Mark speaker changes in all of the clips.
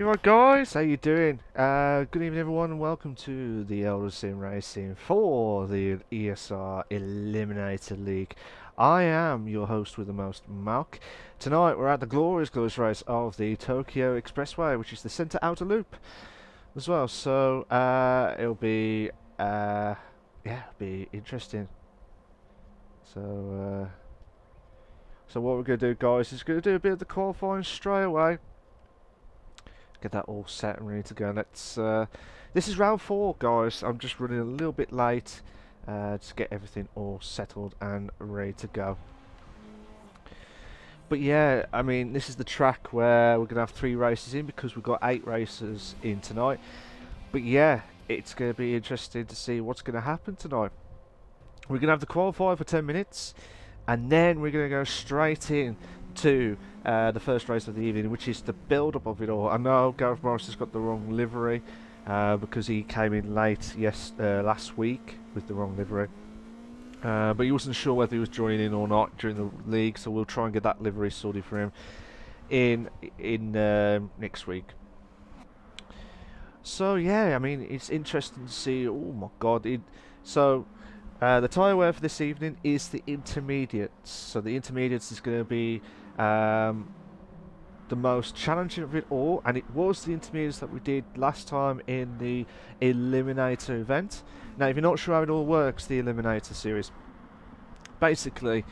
Speaker 1: You alright guys, how you doing? Good evening everyone and welcome to the Elder Sim Racing for the ESR Eliminator League. I am your host with the most, Malk. Tonight we're at the glorious race of the Tokyo Expressway, which is the centre outer loop as well. So it'll be yeah, it'll be interesting. So what we're gonna do guys is gonna do a bit of the qualifying straight away. Get that all set and ready to go. Let's. This is round 4, guys. I'm just running a little bit late to get everything all settled and ready to go. But yeah, I mean, this is the track where we're gonna have 3 races in because we've got 8 races in tonight. But yeah, it's gonna be interesting to see what's gonna happen tonight. We're gonna have the qualifier for 10 minutes, and then we're gonna go straight in to the first race of the evening, which is the build-up of it all. I know Gareth Morris has got the wrong livery because he came in late last week with the wrong livery, but he wasn't sure whether he was joining in or not during the league, so we'll try and get that livery sorted for him in next week. So yeah, I mean, it's interesting to see. Oh my god, the tyre wear for this evening is the intermediates. So the intermediates is going to be the most challenging of it all, and it was the intermediates that we did last time in the Eliminator event. Now, if you're not sure how it all works, the Eliminator series, basically,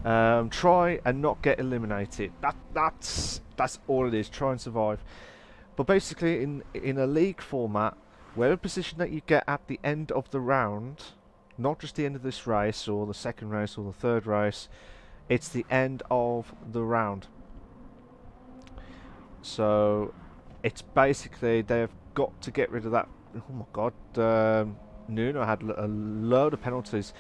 Speaker 1: try and not get eliminated. That's all it is. Try and survive. But basically, in a league format, whatever position that you get at the end of the round, not just the end of this race or the second race or the third race, it's the end of the round. So it's basically they've got to get rid of that. Oh my god, Nuno had a load of penalties.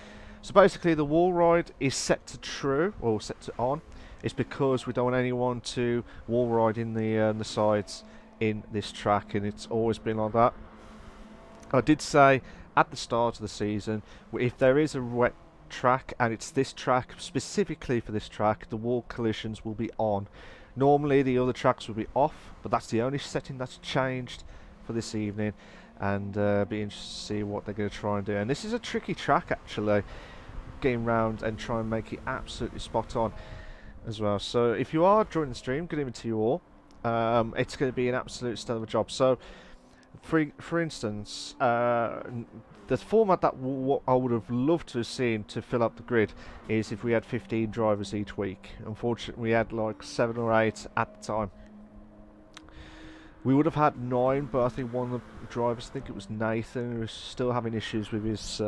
Speaker 1: So basically the wall ride is set to true, or set to on. It's because we don't want anyone to wall ride in the sides in this track, and it's always been like that. I did say at the start of the season, if there is a wet track and it's this track, specifically for this track, the wall collisions will be on. Normally the other tracks will be off, but that's the only setting that's changed for this evening, and be interested to see what they're going to try and do. And this is a tricky track actually, getting round and try and make it absolutely spot on as well. So if you are joining the stream, good evening to you all. It's going to be an absolute stellar job. So for instance, the format that I would have loved to have seen to fill up the grid is if we had 15 drivers each week. Unfortunately, we had like 7 or 8 at the time. We would have had 9, but I think one of the drivers, I think it was Nathan, who was still having issues with his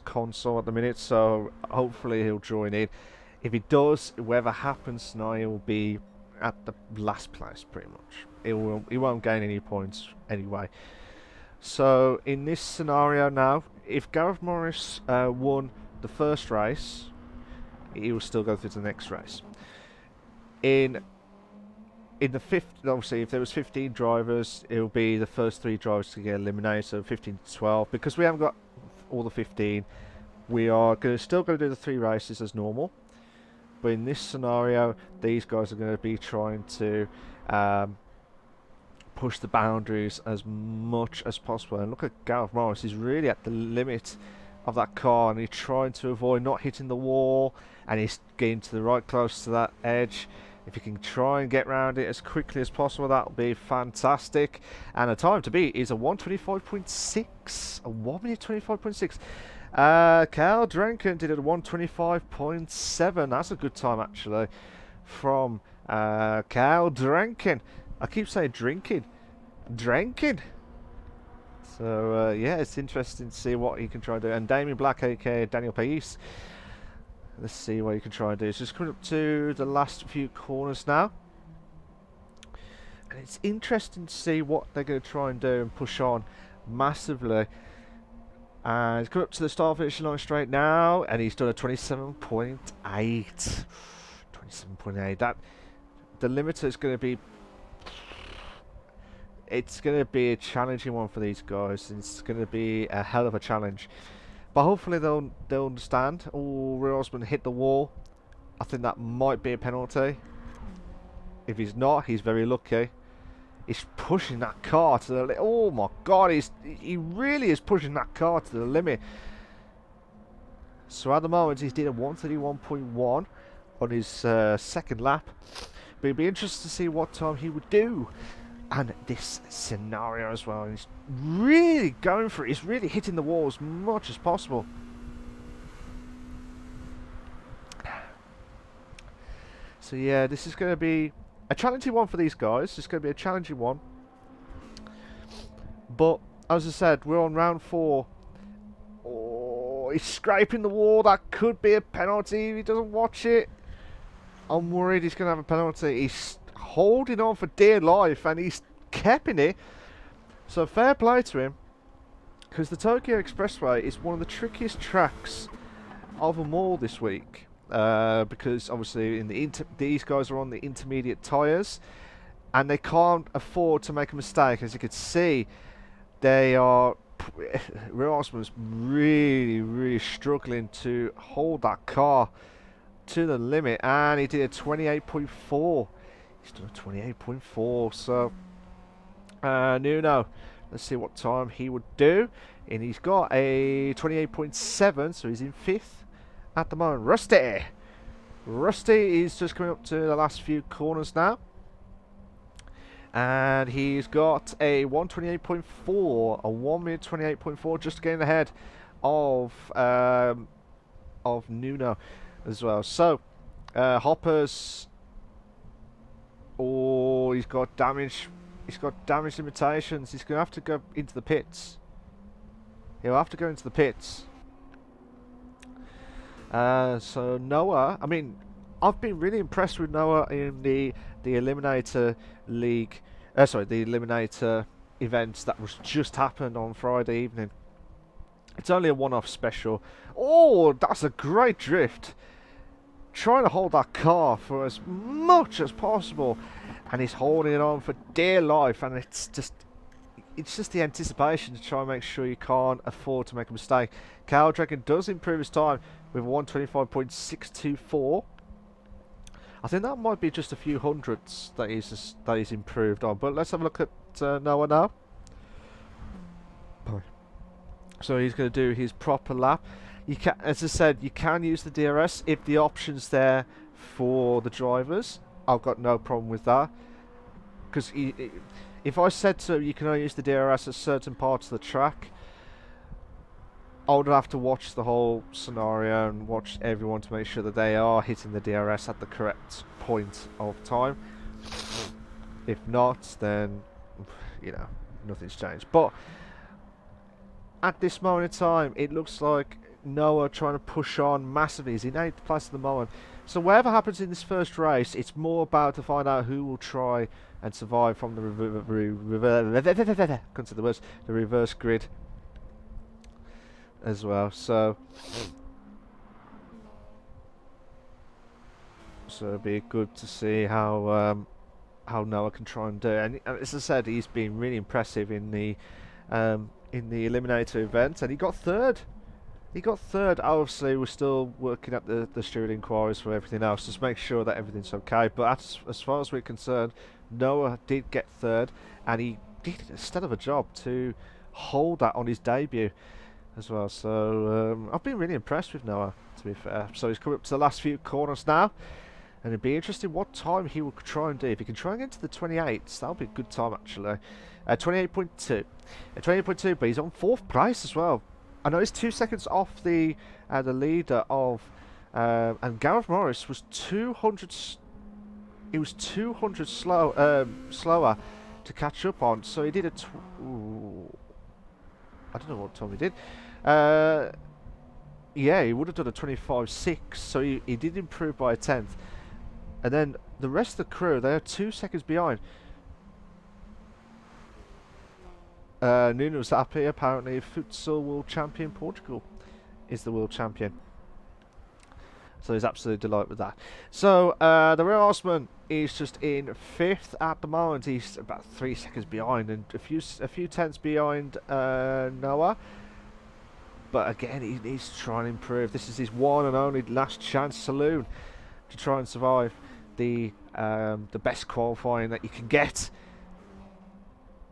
Speaker 1: console at the minute, so hopefully he'll join in. If he does, whatever happens tonight, he'll be at the last place pretty much. He won't gain any points anyway. So in this scenario now, if Gareth Morris won the first race, he will still go through to the next race. In the fifth, obviously, if there was 15 drivers, it will be the first 3 drivers to get eliminated. So 15 to 12. Because we haven't got all the 15, we are still going to do the 3 races as normal. But in this scenario, these guys are going to be trying to push the boundaries as much as possible. And look at Gareth Morris, he's really at the limit of that car, and he's trying to avoid not hitting the wall, and he's getting to the right close to that edge. If you can try and get around it as quickly as possible, that will be fantastic. And the time to beat is a 1:25.6, a 1 minute 25.6. Cal Dranken did it at 1:25.7. That's a good time actually from Cal Dranken. I keep saying drinking. So yeah, it's interesting to see what he can try and do. And Damien Black, aka Daniel Pais, let's see what he can try and do. It's just coming up to the last few corners now, and it's interesting to see what they're going to try and do and push on massively. And he's coming up to the start finishing line straight now, and he's done a 27.8. 27.8. That the limiter is going to be. It's going to be a challenging one for these guys. It's going to be a hell of a challenge, but hopefully they'll understand. Oh, Real Osman hit the wall. I think that might be a penalty. If he's not, he's very lucky. He's pushing that car to the oh my god, he really is pushing that car to the limit. So at the moment he's did a 131.1 on his second lap, but it'd be interesting to see what time he would do. And this scenario as well, he's really going for it. He's really hitting the wall as much as possible. So yeah, this is going to be a challenging one for these guys. It's going to be a challenging one. But as I said, we're on round 4. Oh, he's scraping the wall. That could be a penalty if he doesn't watch it. I'm worried he's going to have a penalty. He's holding on for dear life and he's keeping it. So fair play to him, because the Tokyo Expressway is one of the trickiest tracks of them all this week. Because obviously these guys are on the intermediate tyres and they can't afford to make a mistake. As you can see, they are Real Osman's really struggling to hold that car to the limit, and he did a 28.4. He's done a 28.4. So Nuno, let's see what time he would do, and he's got a 28.7, so he's in 5th at the moment. Rusty is just coming up to the last few corners now, and he's got a 128.4, a 1 minute 28.4, just getting ahead of Nuno as well. So Hoppers, oh, he's got damage. He's got damage limitations. He's going to have to go into the pits. He'll have to go into the pits. So Noah, I mean, I've been really impressed with Noah in the Eliminator League. Sorry, the Eliminator event that was just happened on Friday evening. It's only a one-off special. Oh, that's a great drift. Trying to hold that car for as much as possible, and he's holding it on for dear life, and it's just the anticipation to try and make sure you can't afford to make a mistake. Cow Dragon does improve his time with 125.624. I think that might be just a few hundredths that he's improved on. But let's have a look at Noah now. So he's going to do his proper lap. You can, as I said, you can use the DRS if the option's there for the drivers. I've got no problem with that, because if I said to you can only use the DRS at certain parts of the track, I would have to watch the whole scenario and watch everyone to make sure that they are hitting the DRS at the correct point of time. If not, then, you know, nothing's changed. But at this moment in time, it looks like Noah trying to push on massively. He's in 8th place at the moment. So whatever happens in this first race, it's more about to find out who will try and survive from the reverse grid as well. So it'll be good to see how Noah can try and do it. And as I said, he's been really impressive in the Eliminator event, and he got 3rd. He got 3rd. Obviously, we're still working at the steward inquiries for everything else, just make sure that everything's okay. But as far as we're concerned, Noah did get 3rd, and he did a stellar of a job to hold that on his debut as well. So I've been really impressed with Noah, to be fair. So he's coming up to the last few corners now, and it'd be interesting what time he will try and do. If he can try and get to the 28s, that'll be a good time actually. 28.2, 28.2, but he's on 4th place as well. I know he's 2 seconds off the leader of, and Gareth Morris was 200. He was 200 slower to catch up on. So he did a. I don't know what time he did. Yeah, he would have done a 25.6. So he did improve by a 10th. And then the rest of the crew, they are 2 seconds behind. Nuno's happy. Apparently, futsal world champion Portugal is the world champion. So he's absolutely delighted with that. So the Real Osman is just in 5th at the moment. He's about 3 seconds behind and a few tenths behind Noah. But again, he needs to try and improve. This is his one and only last chance saloon to try and survive the best qualifying that you can get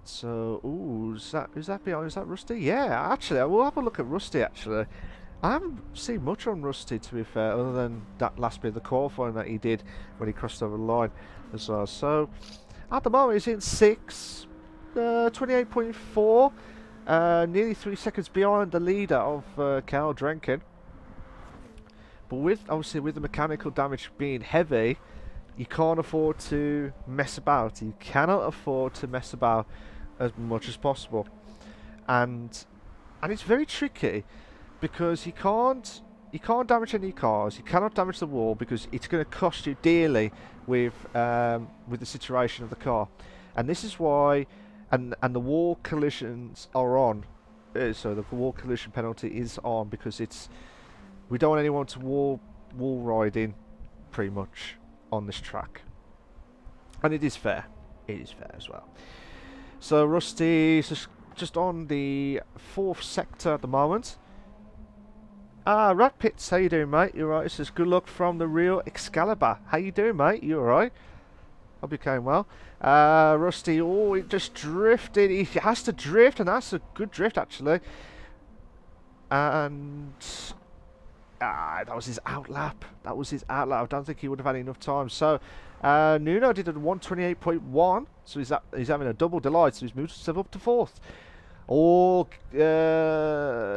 Speaker 1: So, ooh, is that behind? Is that Rusty? Yeah, actually, I will have a look at Rusty, actually. I haven't seen much on Rusty, to be fair, other than that last bit of the qualifying that he did when he crossed over the line as well. So, at the moment, he's in 6th, 28.4, nearly 3 seconds behind the leader of Carl Drenkin. But obviously with the mechanical damage being heavy, you can't afford to mess about. You cannot afford to mess about as much as possible, and it's very tricky because you can't damage any cars. You cannot damage the wall because it's going to cost you dearly with the situation of the car, and this is why. And the wall collisions are on. So the wall collision penalty is on because we don't want anyone to wall ride in, pretty much, on this track. And it is fair. It is fair as well. So Rusty's just on the 4th sector at the moment. Rat Pits, how you doing, mate? You alright? It says good luck from the real Excalibur. How you doing, mate? You alright? Hope you came well. Rusty, oh, it just drifted. He has to drift, and that's a good drift, actually. And that was his outlap. That was his outlap. I don't think he would have had enough time. So Nuno did a 128.1, so he's having a double delight. So he's moved himself up to 4th. Oh,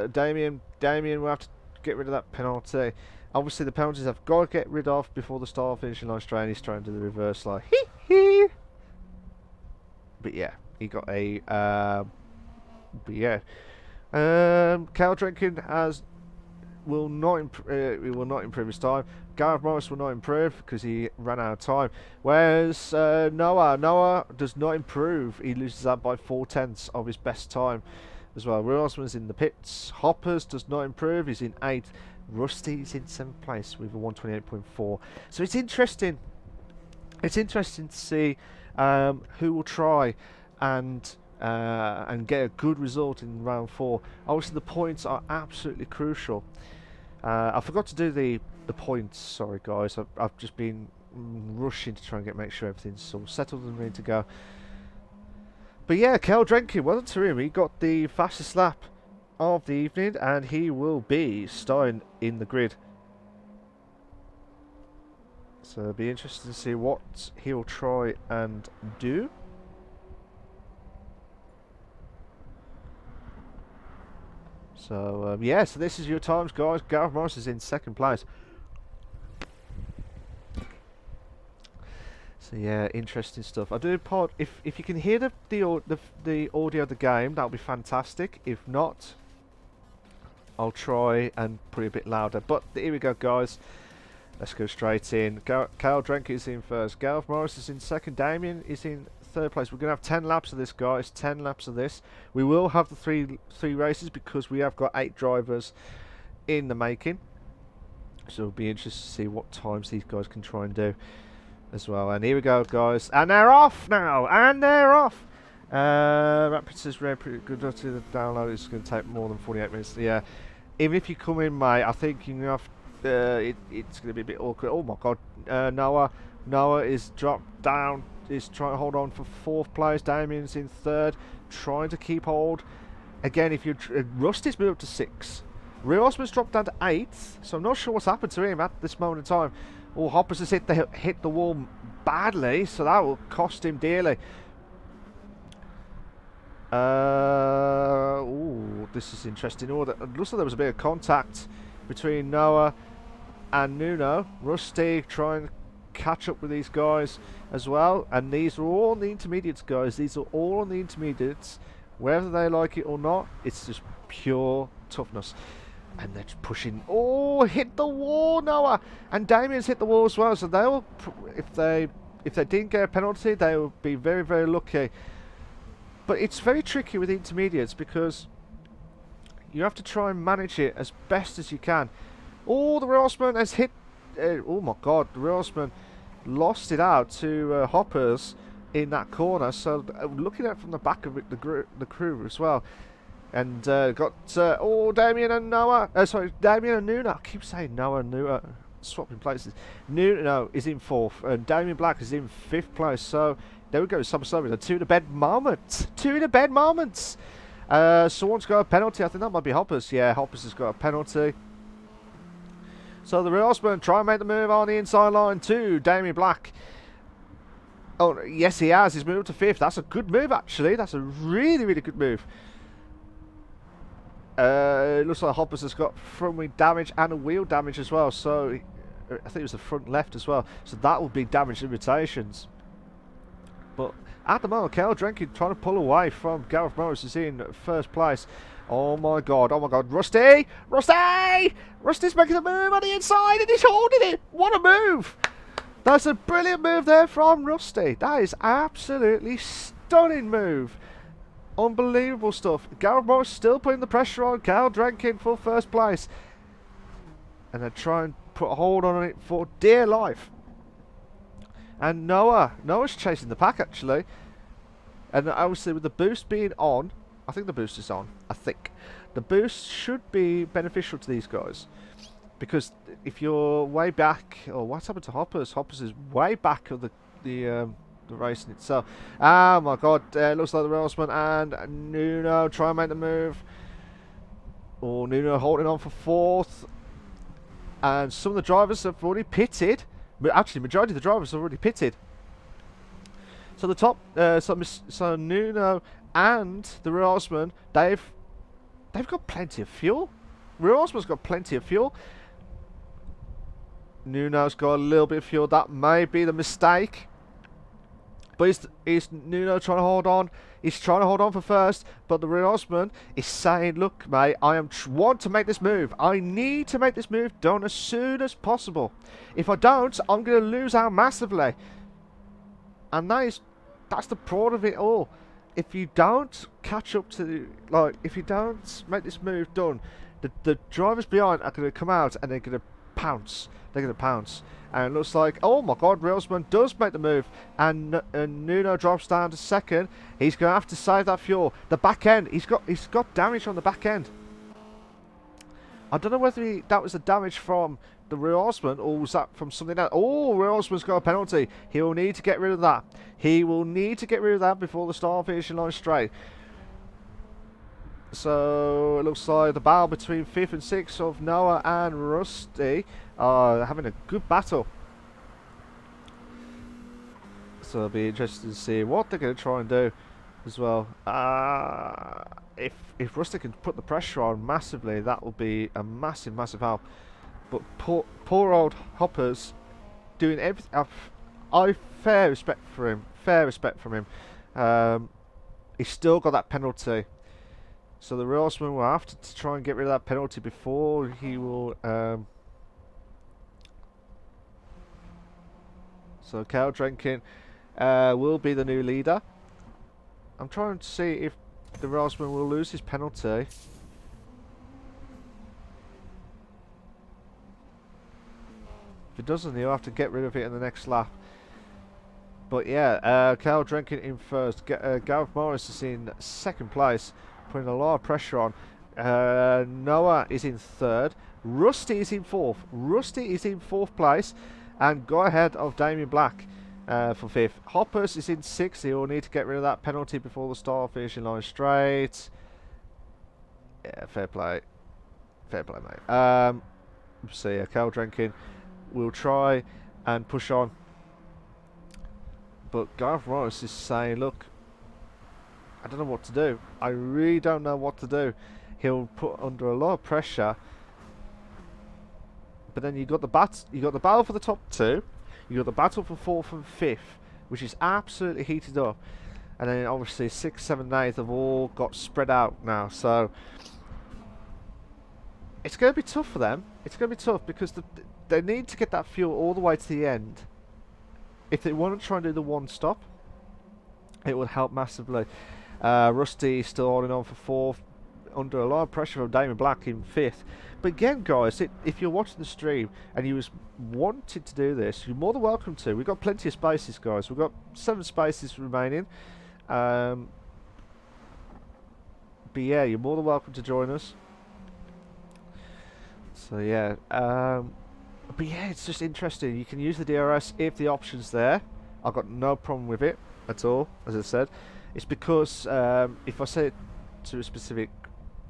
Speaker 1: Damien will have to get rid of that penalty. Obviously, the penalties I've got to get rid of before the start finishing line straight. He's trying to do the reverse like hee hee. But yeah, he got a. But yeah, Cal Drenkin will not improve his time. Gareth Morris will not improve because he ran out of time. Whereas Noah does not improve. He loses that by 4/10 of his best time as well. Rosman's in the pits. Hoppers does not improve. He's in 8th. Rusty's in 7th place with a 128.4. So it's interesting. It's interesting to see who will try and get a good result in round 4. Obviously, the points are absolutely crucial. I forgot to do the points. Sorry, guys. I've just been rushing to try and make sure everything's all settled and ready to go. But yeah, Kel Drenkin, well done to him. He got the fastest lap of the evening, and he will be starting in the grid. So it'll be interesting to see what he'll try and do. So yeah, so this is your times, guys. Gareth Morris is in 2nd place. So yeah, interesting stuff. I do pod if you can hear the audio of the game, that'll be fantastic. If not, I'll try and put it a bit louder. But here we go, guys. Let's go straight in. Kyle Drenkin is in 1st. Gareth Morris is in 2nd. Damien is in 3rd place. We're going to have 10 laps of this, guys. 10 laps of this. We will have the three races because we have got 8 drivers in the making. So it'll be interesting to see what times these guys can try and do as well. And here we go, guys. And they're off now. And they're off. Rapids is pretty good to the download. It's going to take more than 48 minutes. Yeah. Even if you come in, mate, I think you have. It's going to be a bit awkward. Oh my God, Noah is dropped down. Is trying to hold on for 4th place. Damien's in 3rd, trying to keep hold. Again, if you Rusty's moved up to 6th. Riosman's dropped down to 8th. So I'm not sure what's happened to him at this moment in time. Oh, Hoppers has hit the wall badly, so that will cost him dearly. Oh, this is interesting. Oh, looks like there was a bit of contact between Noah and Nuno. Rusty trying to catch up with these guys as well, and these are all on the intermediates, guys. These are all on the intermediates, whether they like it or not. It's just pure toughness, and they're just pushing. Oh, hit the wall, Noah, and Damien's hit the wall as well. So they will, if they didn't get a penalty, they will be very, very lucky. But it's very tricky with intermediates because you have to try and manage it as best as you can. Oh, the Railsman has hit. Oh my God, the Railsman lost it out to Hoppers in that corner. So looking at it from the back of it, the crew as well, and got Damien and Noah. Sorry, Damien and Nuno. I keep saying Noah and Nuno, swapping places. Nuno is in 4th, and Damien Black is in 5th place. So There we go. Some a two in a bed moment. Two in a bed moments. Someone's got a penalty. I think that might be Hoppers. Yeah, Hoppers has got a penalty. So the Horseman try and make the move on the inside line to Damien Black. Oh, yes, he has. He's moved to 5th. That's a good move, actually. That's a really, really good move. It looks like Hoppers has got front wing damage and a wheel damage as well. So I think it was the front left as well. So that will be damage limitations. But at the moment, Kel Drenkin trying to pull away from Gareth Morris is in 1st place. Oh my god, Rusty! Rusty! Rusty's making a move on the inside and he's holding it! What a move! That's a brilliant move there from Rusty. That is absolutely stunning move. Unbelievable stuff. Gareth Morris still putting the pressure on Kel Drenkin for 1st place. And they try and put a hold on it for dear life. And Noah's chasing the pack actually. And obviously with the boost being on, I think the boost is on. I think the boost should be beneficial to these guys, because if you're way back, or what's happened to Hoppers? Hoppers is way back of the racing itself. Oh my god! Looks like the Railsman and Nuno try and make the move. Oh, Nuno holding on for 4th, and some of the drivers have already pitted. But actually, majority of the drivers have already pitted. So the top, so Nuno and the Railsman, they've got plenty of fuel. Railsman's got plenty of fuel. Nuno's got a little bit of fuel. That may be the mistake. But is Nuno trying to hold on? He's trying to hold on for 1st. But the Railsman is saying, look, mate, I want to make this move. I need to make this move done as soon as possible. If I don't, I'm going to lose out massively. And that's the problem of it all. If you don't catch up to, if you don't make this move done, the drivers behind are going to come out and they're going to pounce. They're going to pounce. And it looks like, oh my god, Railsman does make the move. And Nuno drops down to 2nd. He's going to have to save that fuel. The back end, he's got damage on the back end. I don't know whether that was the damage from the Railsman or was that from something else. Oh, Railsman's got a penalty. He will need to get rid of that. He will need to get rid of that before the start finishing line straight. So it looks like the battle between 5th and 6th of Noah and Rusty are having a good battle. So it'll be interesting to see what they're going to try and do as well. If Rusty can put the pressure on massively, that will be a massive help. But poor old Hoppers doing everything. I fair respect for him. Fair respect from him. He's still got that penalty. So the Railsman will have to try and get rid of that penalty before he will. So Kel Drenkin will be the new leader. I'm trying to see if the Railsman will lose his penalty. If it doesn't, he'll have to get rid of it in the next lap. But yeah, Kel Drenkin in 1st. Gareth Morris is in 2nd place, putting a lot of pressure on. Noah is in 3rd. Rusty is in 4th. Rusty is in 4th place and got ahead of Damien Black for 5th. Hoppers is in 6th. He will need to get rid of that penalty before the start finishing line straight. Yeah, fair play. Fair play, mate. So yeah, Kel Drenkin will try and push on. But Gareth Morris is saying, look, I don't know what to do. I really don't know what to do. He'll put under a lot of pressure. But then you got the battle for the top 2. You got the battle for 4th and 5th, which is absolutely heated up. And then obviously 6th, 7th, 8th have all got spread out now. So it's going to be tough for them. It's going to be tough because they need to get that fuel all the way to the end. If they want to try and do the one stop, it would help massively. Rusty is still holding on for 4th, under a lot of pressure from Damien Black in 5th. But again, guys, if you're watching the stream and you was wanted to do this, you're more than welcome to. We've got plenty of spaces, guys. We've got 7 spaces remaining. But yeah, you're more than welcome to join us. So yeah, but yeah, it's just interesting. You can use the DRS if the option's there. I've got no problem with it. at all, as I said. It's because if I set it to a specific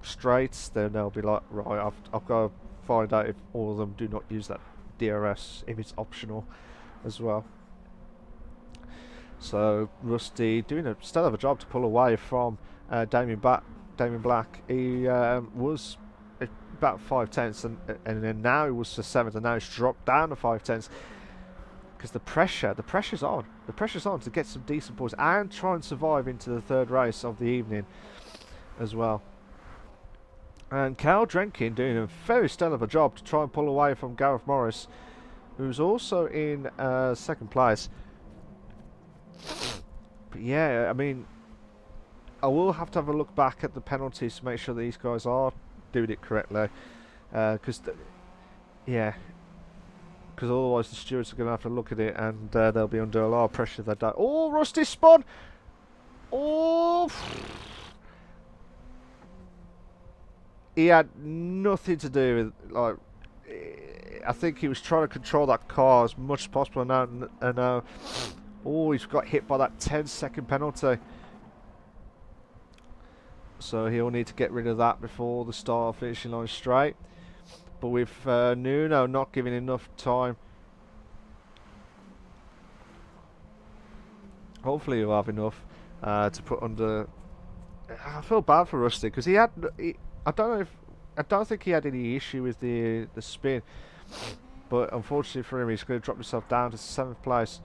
Speaker 1: straights, then they'll be like, right, I've got to find out if all of them do not use that DRS, if it's optional as well. So Rusty doing a still have a job to pull away from Damien Black. He was about 5/10, and then now he was to 7th, and now he's dropped down to 5/10 because the pressure's on. The pressure's on to get some decent points and try and survive into the third race of the evening as well. And Cal Drenkin doing a very stellar of a job to try and pull away from Gareth Morris, who's also in second place. But yeah, I mean, I will have to have a look back at the penalties to make sure that these guys are doing it correctly, because otherwise the stewards are going to have to look at it, and they'll be under a lot of pressure if they don't. Oh, Rusty spun! Oh! He had nothing to do with, like, I think he was trying to control that car as much as possible, and now oh, he's got hit by that 10-second penalty. So he'll need to get rid of that before the start of finishing line straight. But with Nuno not giving enough time, hopefully he'll have enough to put under. I feel bad for Rusty because I don't think he had any issue with the spin, but unfortunately for him, he's going to drop himself down to 7th place.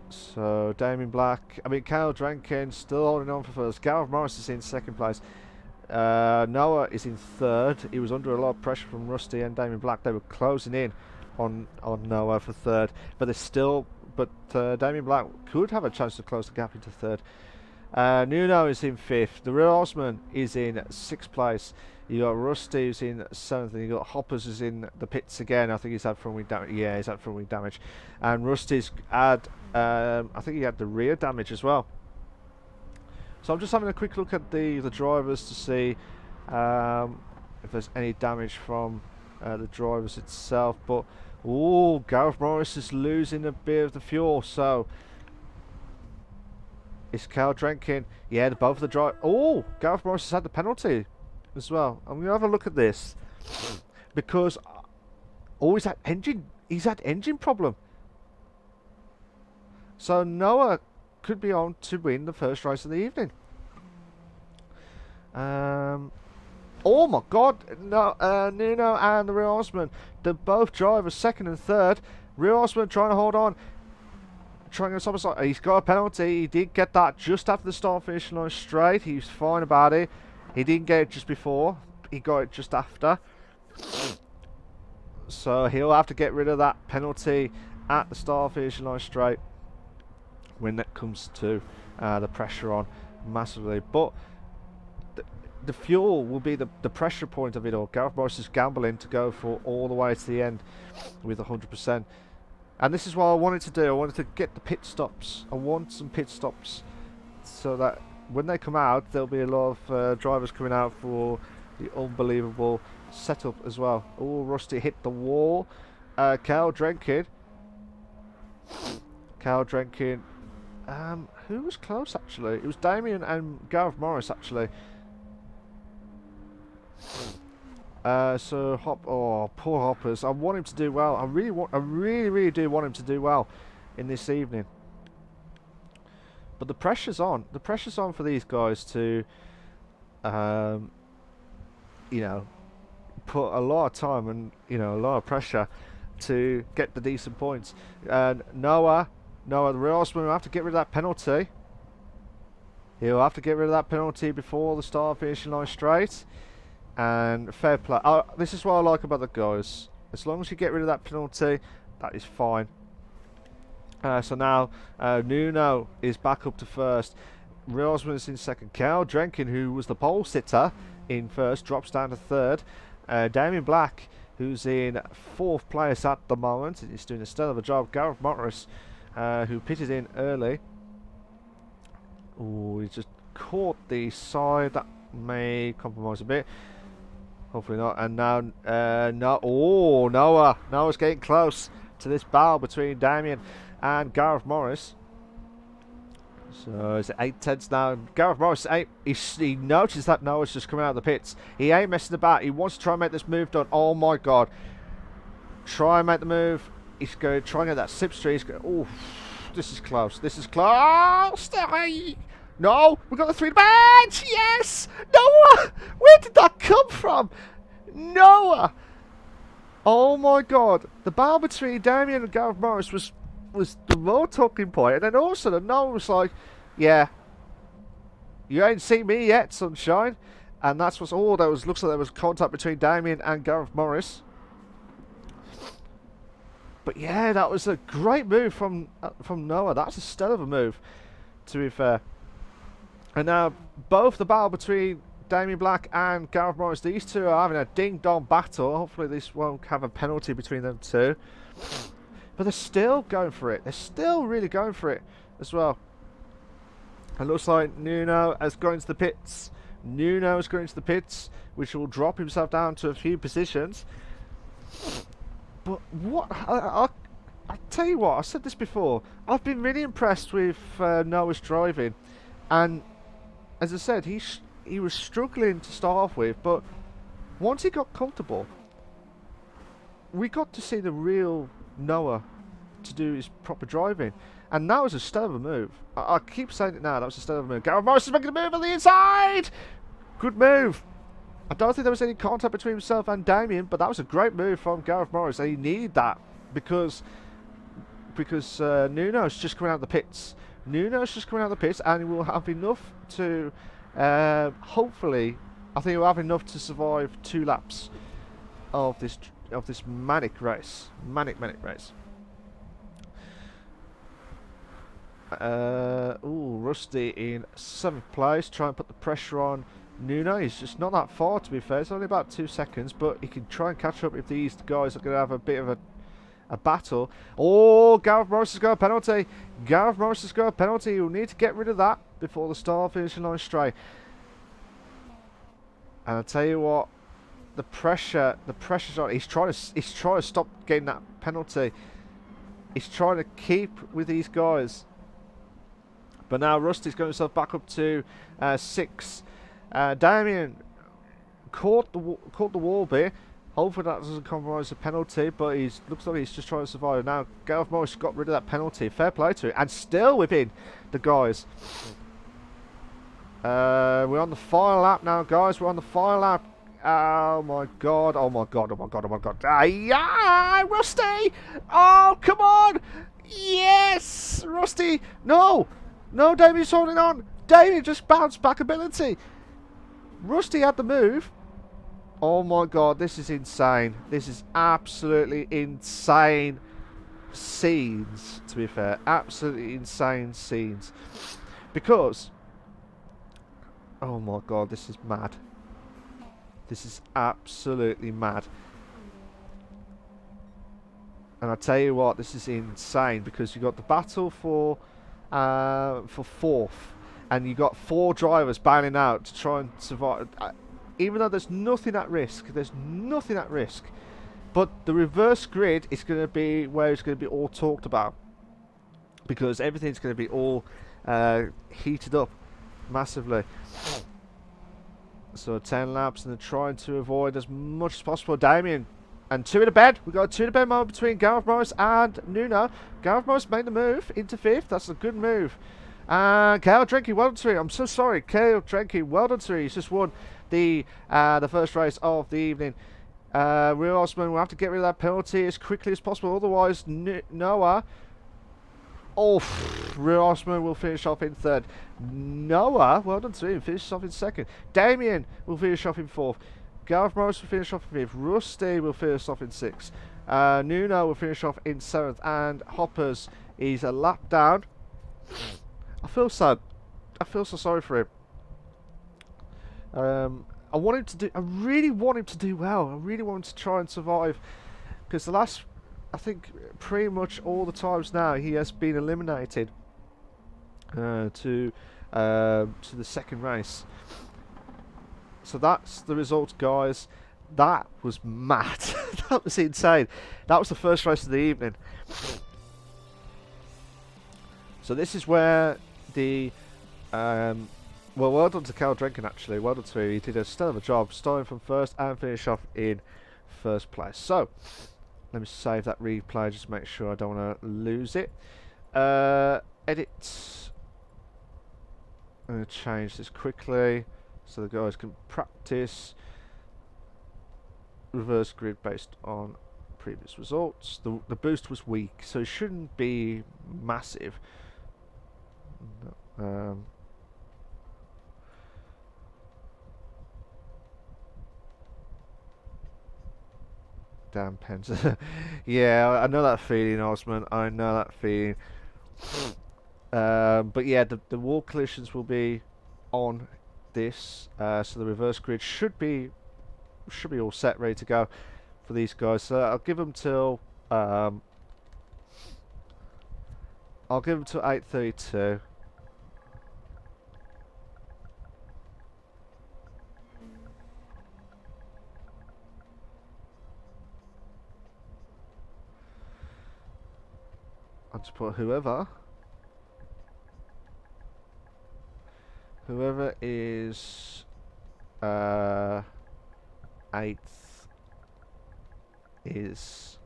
Speaker 1: So Damien Black, Kyle Drenkin still holding on for first. Gareth Morris is in 2nd place. Noah is in 3rd. He was under a lot of pressure from Rusty and Damien Black. They were closing in on Noah for 3rd, but Damien Black could have a chance to close the gap into 3rd. Nuno is in 5th. The Real Osman is in 6th place. You got Rusty who's in 7th, and you got Hoppers who's in the pits again. I think he's had front wing damage. Yeah, he's had front wing damage, and Rusty's had I think he had the rear damage as well. So I'm just having a quick look at the drivers to see if there's any damage from the drivers itself. But oh, Gareth Morris is losing a bit of the fuel. So is Cal Drenkin? Yeah, both of the drive. Oh, Gareth Morris has had the penalty as well. I'm gonna have a look at this because he's had engine problem. So Noah could be on to win the first race of the evening. Oh my God! No, Nuno and the Real Osman, they're both drivers, 2nd and 3rd. Real Osman trying to hold on, trying to stop us. He's got a penalty. He did get that just after the start finish line straight. He's fine about it. He didn't get it just before. He got it just after. So he'll have to get rid of that penalty at the start finish line straight when that comes to the pressure on massively. But the fuel will be the pressure point of it all. Gareth Morris is gambling to go for all the way to the end with 100%. And this is what I wanted to do. I wanted to get the pit stops. I want some pit stops so that when they come out, there'll be a lot of drivers coming out for the unbelievable setup as well. Oh, Rusty hit the wall. Cal Drenkin. Who was close actually? It was Damien and Gareth Morris actually. So poor Hoppers. I want him to do well. I really do want him to do well in this evening. But the pressure's on. The pressure's on for these guys to, you know, put a lot of time and a lot of pressure to get the decent points. And Noah, the Real Osman will have to get rid of that penalty. He'll have to get rid of that penalty before the start finishing line straight. And fair play. This is what I like about the guys. As long as you get rid of that penalty, that is fine. So now Nuno is back up to 1st. Real Osman is in 2nd. Cal Drenkin, who was the pole sitter, in 1st, drops down to 3rd. Damien Black, who's in 4th place at the moment, he's doing a stellar of a job. Gareth Morris, who pitted in early. Oh, he just caught the side. That may compromise a bit. Hopefully not. And now, Noah's getting close to this battle between Damien and Gareth Morris. So it's 8 tenths now. Gareth Morris, he noticed that Noah's just coming out of the pits. He ain't messing about. He wants to try and make this move done. Oh my god. Try and make the move. He's going to try and get that slipstream. He's going, oh, this is close. This is close. No, we got the 3 bench. Yes. Noah. Where did that come from? Noah. Oh my god. The battle between Damien and Gareth Morris was the more talking point, and then all of a sudden Noah was like, yeah, you ain't seen me yet, sunshine. And that's what's all there was. Looks like there was contact between Damien and Gareth Morris. But yeah, that was a great move from Noah. That's a stellar of a move, to be fair. And now both the battle between Damien Black and Gareth Morris, these two are having a ding-dong battle. Hopefully this won't have a penalty between them two. But they're still going for it. They're still really going for it as well. It looks like Nuno has gone into the pits. Nuno is going to the pits, which will drop himself down to a few positions. But what... I'll tell you what, I said this before. I've been really impressed with Noah's driving. And as I said, he was struggling to start off with. But once he got comfortable, we got to see the real Noah to do his proper driving, and that was a stellar of a move. I keep saying it now, that was a stellar of a move. Gareth Morris is making a move on the inside. Good move. I don't think there was any contact between himself and Damien, but that was a great move from Gareth Morris, and he needed that because Nuno's just coming out of the pits. Nuno's just coming out of the pits, and he will have enough to hopefully, I think he'll have enough to survive 2 laps of this manic race. Manic race. Ooh, Rusty in 7th place. Try and put the pressure on Nuno. He's just not that far, to be fair. It's only about 2 seconds, but he can try and catch up if these guys are going to have a bit of a battle. Oh, Gareth Morris has got a penalty. Gareth Morris has got a penalty. You'll need to get rid of that before the start finishing line straight. And I'll tell you what, the pressure's on. He's trying to stop getting that penalty. He's trying to keep with these guys. But now Rusty's got himself back up to 6. Damien caught the wall bit. Hopefully that doesn't compromise the penalty, but looks like he's just trying to survive. Now Gareth Morris got rid of that penalty. Fair play to it, and still within the guys. We're on the final lap now, guys. We're on the final lap. Oh my god, oh my god, oh my god, oh my god. Yeah, Rusty! Oh, come on! Yes! Rusty! No! No, Damien's holding on! Damien just bounced back ability! Rusty had the move. Oh my god, this is insane. This is absolutely insane scenes, to be fair. Absolutely insane scenes. Because... oh my god, this is mad. This is absolutely mad. And I tell you what, this is insane because you got the battle for 4th, and you got 4 drivers battling out to try and survive. Even though there's nothing at risk, but the reverse grid is going to be where it's going to be all talked about because everything's going to be all heated up massively. So 10 laps, and they're trying to avoid as much as possible. Damien, and 2 in a bed. We've got a 2 in a bed moment between Gareth Morris and Nuno. Gareth Morris made the move into 5th. That's a good move. And Kale Drenke, well done to him. I'm so sorry, Kale Drenke, well done to him. He's just won the first race of the evening. Real Osman will have to get rid of that penalty as quickly as possible. Otherwise, Noah... oh, Real Osman will finish off in 3rd. Noah, well done to him, finishes off in 2nd. Damien will finish off in 4th. Gareth Morris will finish off in 5th. Rusty will finish off in 6th. Nuno will finish off in 7th. And Hoppers, he's a lap down. I feel sad. I feel so sorry for him. I really want him to do well. I really want him to try and survive. Because the last... I think pretty much all the times now he has been eliminated to the 2nd race. So that's the result, guys. That was mad. That was insane. That was the first race of the evening. So this is where the well done to Cal Drenkin actually. Well done to him. He did a stellar job, starting from first and finish off in first place. So let me save that replay just to make sure I don't want to lose it. Edit. I'm going to change this quickly so the guys can practice. Reverse grid based on previous results. The boost was weak, so it shouldn't be massive. Damn pens. Yeah, I know that feeling, Osman. I know that feeling. But yeah, the wall collisions will be on this, so the reverse grid should be all set, ready to go for these guys. So I'll give them till 8:32. I'll just put whoever is 8th is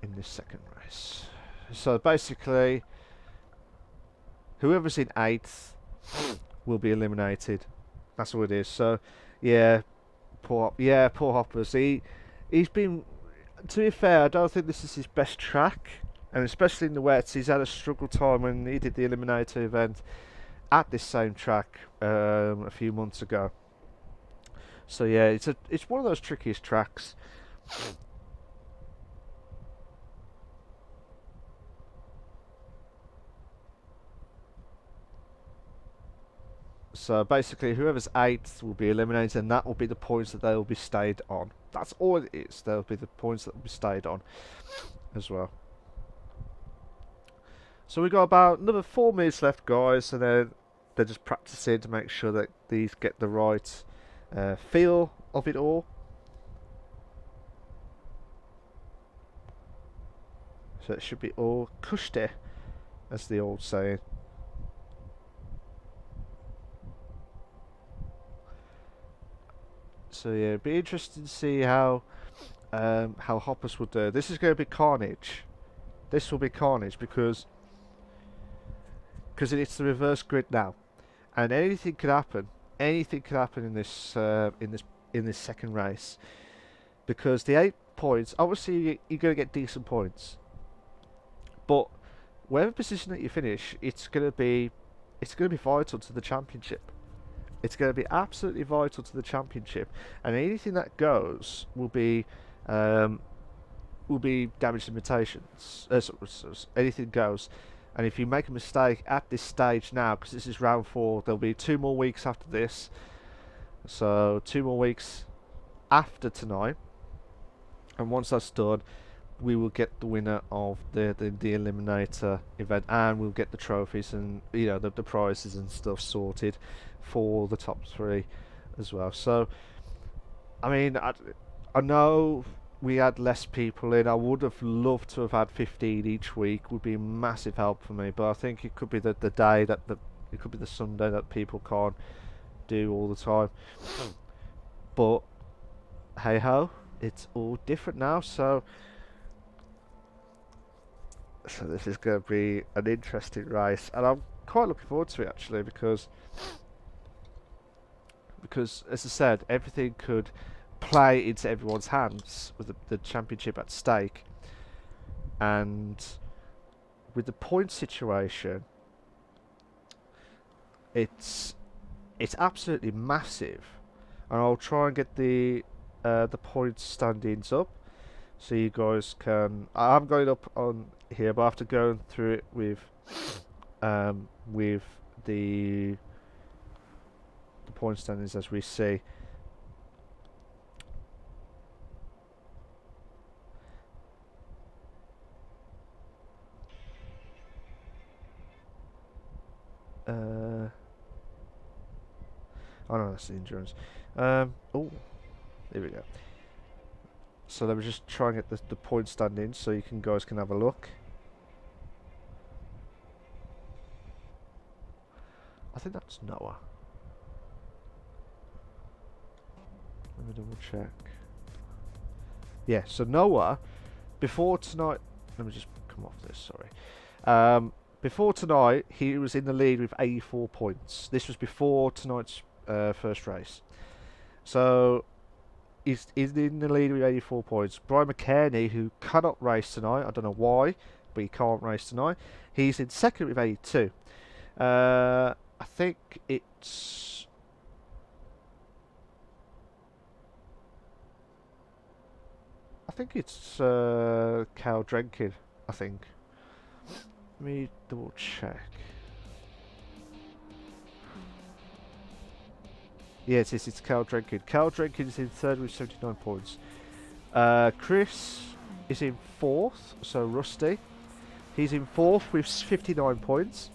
Speaker 1: in this second race. So basically, whoever's in 8th will be eliminated. That's all it is. So yeah, poor Hoppers. He's been, to be fair, I don't think this is his best track, and especially in the wets, he's had a struggle time when he did the Eliminator event at this same track a few months ago. So yeah, it's one of those trickiest tracks. So basically, whoever's 8th will be eliminated, and that will be the points that they will be stayed on. That's all it is. They'll be the points that will be stayed on as well. So we've got about another 4 minutes left, guys, and then they're just practicing to make sure that these get the right feel of it all. So it should be all cushy, as the old saying. So yeah, it'd be interesting to see how Hoppers will do. This is going to be carnage. This will be carnage because it's the reverse grid now, and anything could happen. Anything could happen in this second race, because the 8 points. Obviously, you're going to get decent points, but whatever position that you finish, it's going to be vital to the championship. It's going to be absolutely vital to the championship, and anything that goes will be damage limitations. Anything goes, and if you make a mistake at this stage now, because this is round 4, there'll be 2 more weeks after this. So 2 more weeks after tonight, and once that's done, we will get the winner of the Eliminator event, and we'll get the trophies and the prizes and stuff sorted for the top 3 as well. So I mean, I know we had less people in. I would have loved to have had 15 each week. Would be a massive help for me, but I think it could be the day that it could be the Sunday that people can't do all the time. But hey ho, it's all different now. So this is going to be an interesting race, and I'm quite looking forward to it actually, because as I said, everything could play into everyone's hands with the championship at stake, and with the point situation, it's absolutely massive. And I'll try and get the point standings up so you guys can. I haven't got it up on here, but after going through it with the point standings as we see. Oh no, that's the endurance. Oh, there we go. So let me just try and get the point stand in so you guys can have a look. I think that's Noah. Let me double check. Yeah, so Noah, before tonight, let me just come off this, sorry. Before tonight, he was in the lead with 84 points. This was before tonight's first race. So, he's in the lead with 84 points. Brian McKerney, who cannot race tonight, I don't know why, but he can't race tonight. He's in second with 82. I think it's... Cal Drenkin, I think. Let me double check. Yeah, it's Cal Drenkin. Cal Drenkin is in third with 79 points. Chris is in fourth, so Rusty. He's in fourth with 59 points.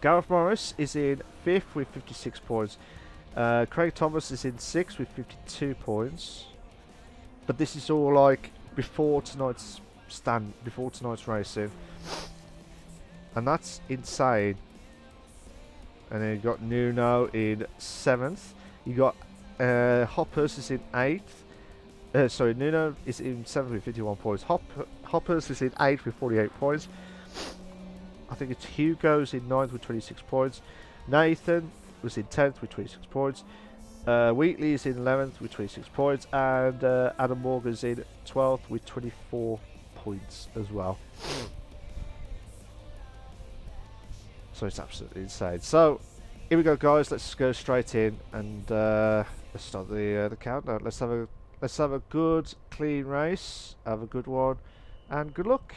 Speaker 1: Gareth Morris is in fifth with 56 points. Craig Thomas is in sixth with 52 points. But this is all like before tonight's racing, and that's insane. And then you got Nuno in 7th. You got Hoppers is in 8th. Sorry, Nuno is in 7th with 51 points. Hoppers is in 8th with 48 points. I think it's Hugo's in 9th with 26 points. Nathan was in 10th with 26 points. Wheatley is in 11th with 26 points, and Adam Morgan's in 12th with 24 points as well. So it's absolutely insane. So here we go, guys. Let's go straight in and let's start the countdown. Let's have a good, clean race. Have a good one, and good luck.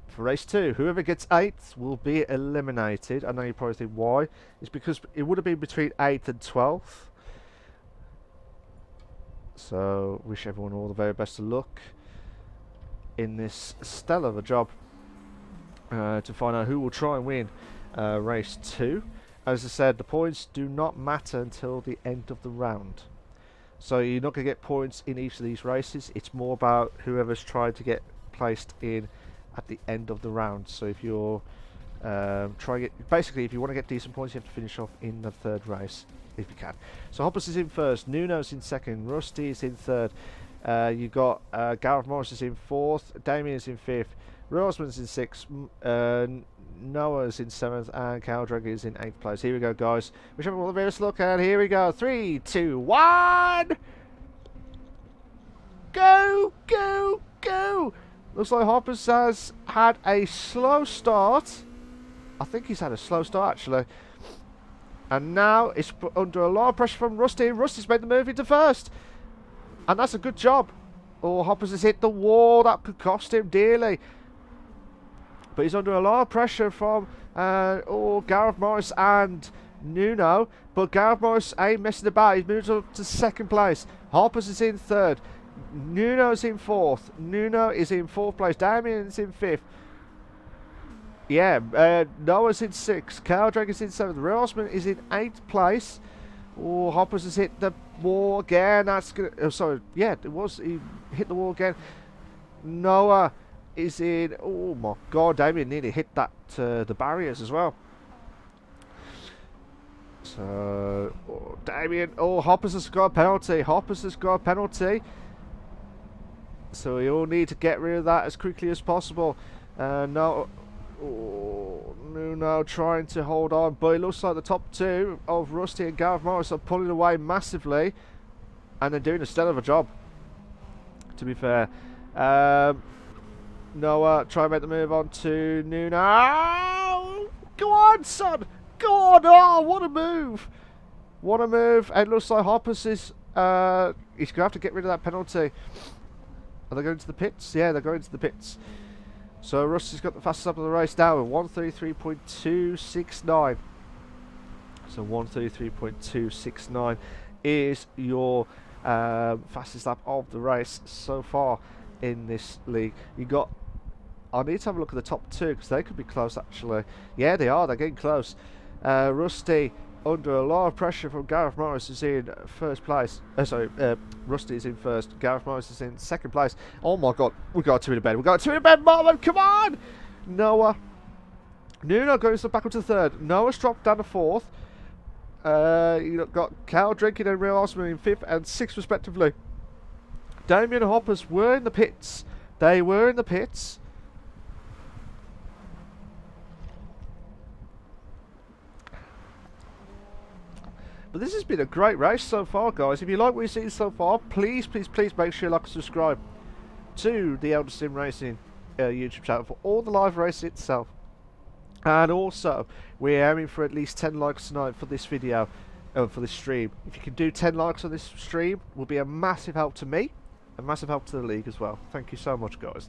Speaker 1: For race 2, whoever gets 8th will be eliminated. I know you probably think why. It's because it would have been between 8th and 12th. So, wish everyone all the very best of luck in this stellar of a job to find out who will try and win race 2. As I said, the points do not matter until the end of the round. So you're not going to get points in each of these races. It's more about whoever's tried to get placed in at the end of the round. So if you're basically, if you want to get decent points, you have to finish off in the third race if you can. So Hoppers is in first, Nuno's in second, Rusty is in third. You got Gareth Morris is in fourth, Damien is in fifth, Rosman's in sixth, Noah's in seventh, and Cal Dragger is in 8th place. Here we go, guys. Wish everyone all the best look, and here we go. 3, 2, 1. Go, go, go. Looks like Hoppers has had a slow start. I think he's had a slow start, actually. And now it's under a lot of pressure from Rusty. Rusty's made the move into first. And that's a good job. Oh, Hoppers has hit the wall. That could cost him dearly. But he's under a lot of pressure from Gareth Morris and Nuno. But Gareth Morris ain't messing about. He's moved up to second place. Hoppers is in third. Nuno's in fourth. Nuno is in fourth place. Damien's in fifth. Yeah, Noah's in sixth. Carl Drake is in seventh. Rosman is in 8th place. Oh, Hoppers has hit the wall again. That's gonna. Oh, sorry. Yeah, it was. He hit the wall again. Noah is in. Oh my God, Damien nearly hit that the barriers as well. So Damien. Oh, Hoppers has got a penalty. Hoppers has got a penalty. So we all need to get rid of that as quickly as possible. No. Oh, Nuno trying to hold on, but it looks like the top two of Rusty and Gareth Morris are pulling away massively, and they're doing a stellar of a job, to be fair. Noah try and make the move on to Nuno. Go on, son, go on. Oh, what a move, what a move. And it looks like Hoppers is he's gonna have to get rid of that penalty. Are they going to the pits? Yeah, they're going to the pits. So Rusty's got the fastest lap of the race now with 1:33.269. So 1:33.269 is your fastest lap of the race so far in this league. You got I need to have a look at the top two because they could be close actually. Yeah, they are. They're getting close. Rusty under a lot of pressure from Gareth Morris is in first place. Rusty is in first. Gareth Morris is in second place. Oh my god, we got two in a bed. We got two in a bed moment. Come on, Noah. Nuno goes back up to third. Noah's dropped down to fourth. You got Cal Drinking and Real Osman in fifth and sixth respectively. Damien Hoppers were in the pits. They were in the pits. But this has been a great race so far, guys. If you like what you've seen so far, please, please, please make sure you like and subscribe to the Elder Sim Racing YouTube channel for all the live racing itself. And also, we're aiming for at least 10 likes tonight for this video, for this stream. If you can do 10 likes on this stream, will be a massive help to me, a massive help to the league as well. Thank you so much, guys.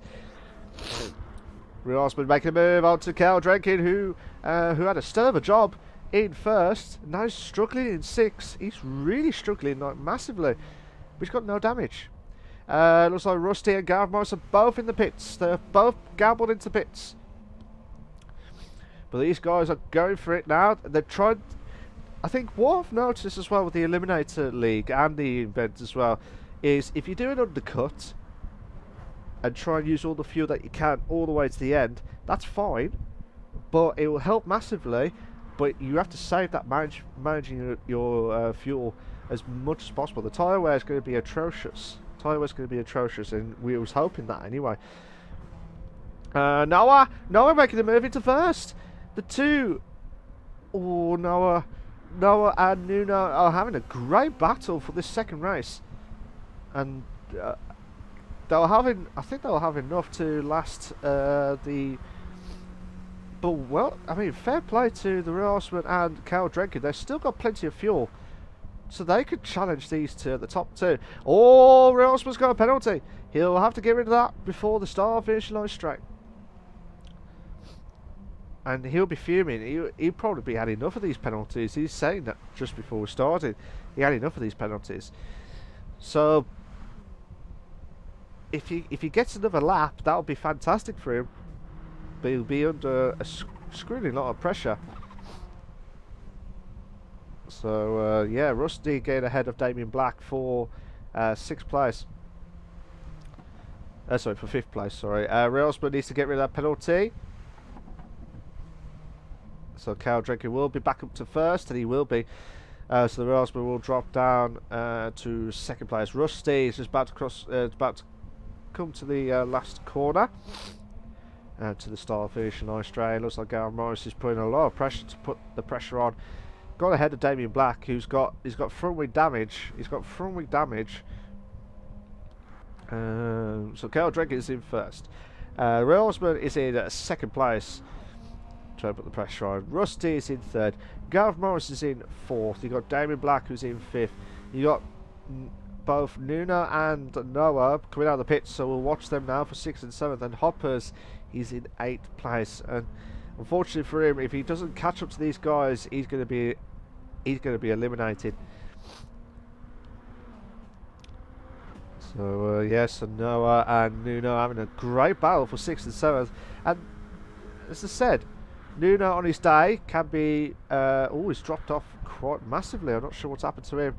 Speaker 1: Real Osman making a move on to Cal Drenkin, who had a stellar of a job in first. Now he's struggling in sixth. He's really struggling, like, massively. But he's got no damage. Looks like Rusty and Gareth Morris are both in the pits. They're both gambled into pits. But these guys are going for it now. They've tried... I think what I've noticed as well with the Eliminator League and the event as well is if you do an undercut and try and use all the fuel that you can all the way to the end, that's fine. But it will help massively. But you have to save that managing your fuel as much as possible. The tyre wear is going to be atrocious. Tyre wear is going to be atrocious, and we was hoping that anyway. Noah making the move into first. The two, Noah and Nuno are having a great battle for this second race, and they'll have I think they'll have enough to last the. But, well, I mean, fair play to the Real Osman and Cal Drenkin. They've still got plenty of fuel. So they could challenge these two at the top two. Oh, Real Osman's got a penalty. He'll have to get rid of that before the start finishing line straight. And he'll be fuming. He'll probably had enough of these penalties. He's saying that just before we started. He had enough of these penalties. So, if he gets another lap, that'll be fantastic for him. But he'll be under a screaming lot of pressure. So yeah, Rusty getting ahead of Damien Black for sixth place. Sorry, for fifth place. Sorry, Real Osman needs to get rid of that penalty. So Cal Drenkin will be back up to first, and he will be. So the Real Osman will drop down to second place. Rusty is just about to cross, about to come to the last corner. To the start finishing line straight. Looks like Gareth Morris is putting a lot of pressure to put the pressure on. Got ahead of Damien Black, he's got front wing damage. He's got front wing damage. So Cal Drenkin is in first. Real Osman is in second place. Trying to put the pressure on. Rusty is in third. Gareth Morris is in fourth. You got Damien Black who's in fifth. You got both Nuno and Noah coming out of the pits, so we'll watch them now for sixth and seventh. And Hoppers is in eighth place, and unfortunately for him, if he doesn't catch up to these guys, he's going to be eliminated. So yes, and Noah and Nuno having a great battle for sixth and seventh. And as I said, Nuno on his day can be he's dropped off quite massively. I'm not sure what's happened to him.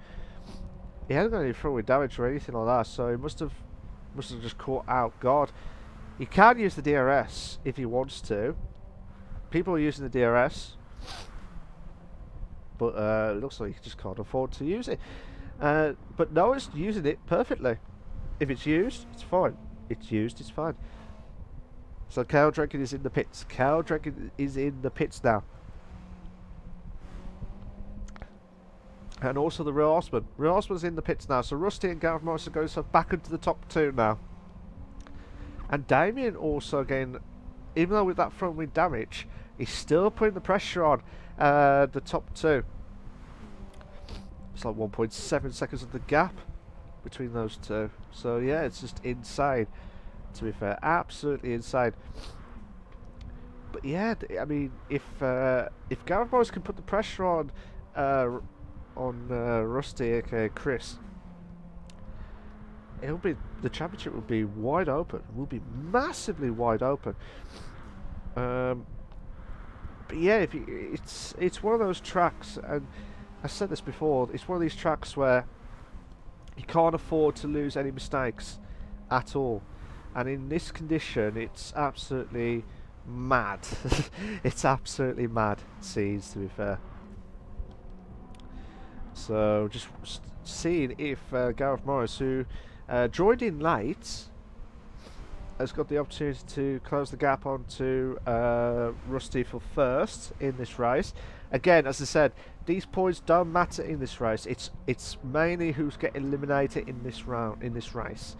Speaker 1: He hasn't got any front-wing damage or anything like that, so he must have just caught out guard. He can use the DRS if he wants to. People are using the DRS, but it looks like he just can't afford to use it. But Noah's using it perfectly. If it's used, it's fine. It's used, it's fine. So Cal Drenkin is in the pits. Cal Drenkin is in the pits now. And also the Real Osman. Real Osman's in the pits now. So Rusty and Gareth Morris are going back into the top two now. And Damien also, again, even though with that front wing damage, he's still putting the pressure on the top two. It's like 1.7 seconds of the gap between those two. So yeah, it's just insane, to be fair. Absolutely insane. But yeah, I mean, if Gareth Morris can put the pressure on Rusty, aka Chris, it'll be, the championship will be wide open. Will be massively wide open. But yeah, it's one of those tracks, and I said this before. It's one of these tracks where you can't afford to lose any mistakes at all. And in this condition, it's absolutely mad. It's absolutely mad scenes, to be fair. So just seeing if Gareth Morris, who joined in late, has got the opportunity to close the gap onto Rusty for first in this race. Again, as I said, these points don't matter in this race. It's mainly who's getting eliminated in this round, in this race.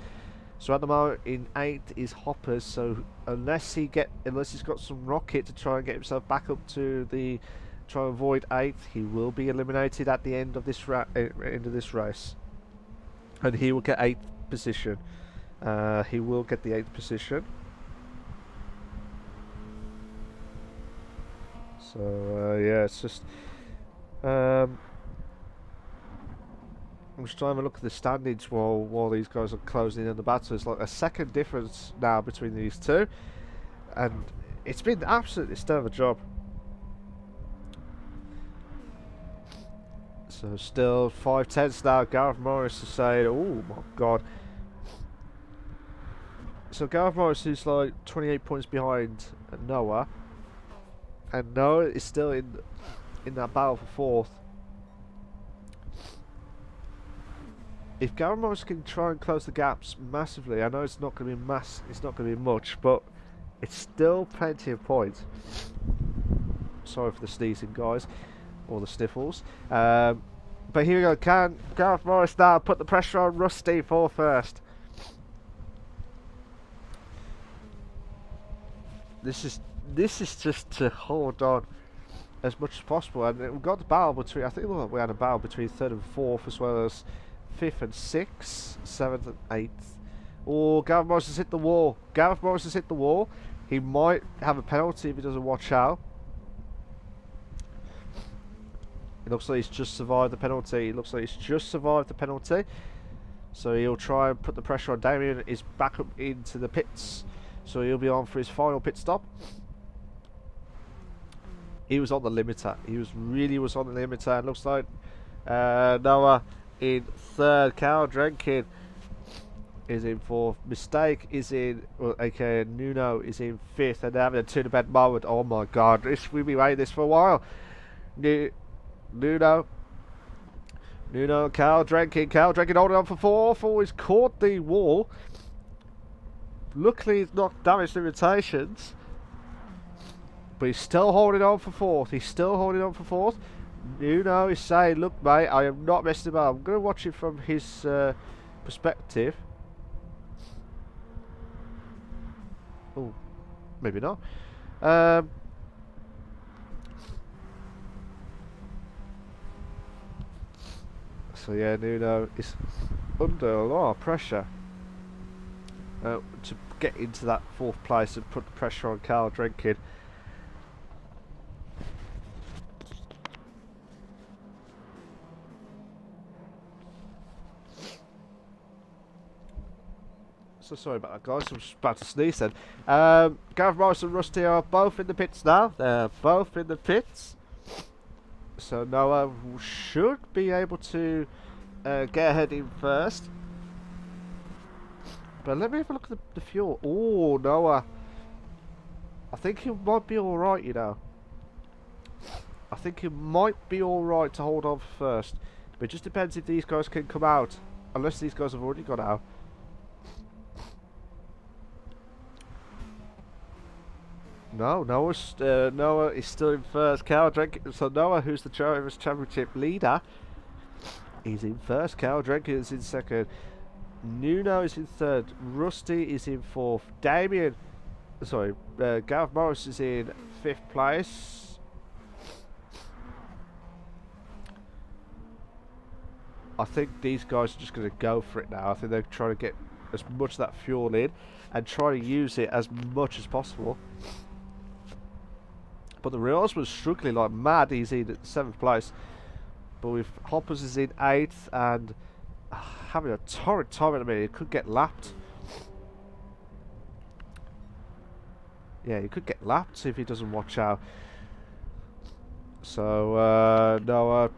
Speaker 1: So at the moment in 8th is Hoppers. So unless he's got some rocket to try and get himself back up to the, try and avoid 8th, he will be eliminated at the end of this race, and he will get 8th position. He will get the 8th position. So yeah, it's just I'm just trying to have a look at the standings while these guys are closing in on the battle. It's like a second difference now between these two, and it's been absolutely stellar job. So still 5/10 now. Gareth Morris is saying, "Oh my God." So Gareth Morris is like 28 points behind Noah, and Noah is still in that battle for 4th. If Gareth Morris can try and close the gaps massively, I know it's not going to be it's not going to be much, but it's still plenty of points. Sorry for the sneezing, guys, or the sniffles. But here we go. Can Gareth Morris now put the pressure on Rusty for first? This is just to hold on as much as possible, and we've got the battle between. I think we had a battle between 3rd and 4th, as well as 5th and 6th, 7th and 8th. Oh, Gareth Morris has hit the wall. Gareth Morris has hit the wall. He might have a penalty if he doesn't watch out. It looks like he's just survived the penalty. It looks like he's just survived the penalty. So he'll try and put the pressure on. Damien is back up into the pits, so he'll be on for his final pit stop. He was on the limiter. He really was on the limiter. And looks like Noah in 3rd. Carl Drenkin is in 4th. Mistake is in, well, aka Nuno is in 5th. And they're having a two-to-bed moment. Oh my God, we've been waiting this for a while. Nuno, Carl Drenkin holding on for 4th. Oh, he's caught the wall. Luckily, he's not damaged limitations. But he's still holding on for 4th. He's still holding on for 4th. Nuno is saying, "Look, mate, I am not messing about. I'm going to watch it from his perspective." Oh, maybe not. So yeah, Nuno is under a lot of pressure to get into that 4th place and put the pressure on Carl Drenkin. So sorry about that, guys. I'm just about to sneeze then. Gareth Morris and Rusty are both in the pits now. They're both in the pits. So Noah should be able to get ahead in first. But let me have a look at the fuel. Oh, Noah. I think he might be alright, you know. I think he might be alright to hold on first. But it just depends if these guys can come out. Unless these guys have already got out. No, Noah is still in first. Carl Drenkin, so Noah, who's the Drivers' Championship leader, is in first. Carl Drenkin is in 2nd. Nuno is in 3rd. Rusty is in 4th. Gareth Morris is in 5th place. I think these guys are just going to go for it now. I think they're trying to get as much of that fuel in and try to use it as much as possible. But the Rios was struggling like mad. He's in 7th place. But with Hoppers is in 8th, and having a torrid time at the minute. He could get lapped. Yeah, he could get lapped if he doesn't watch out. So Noah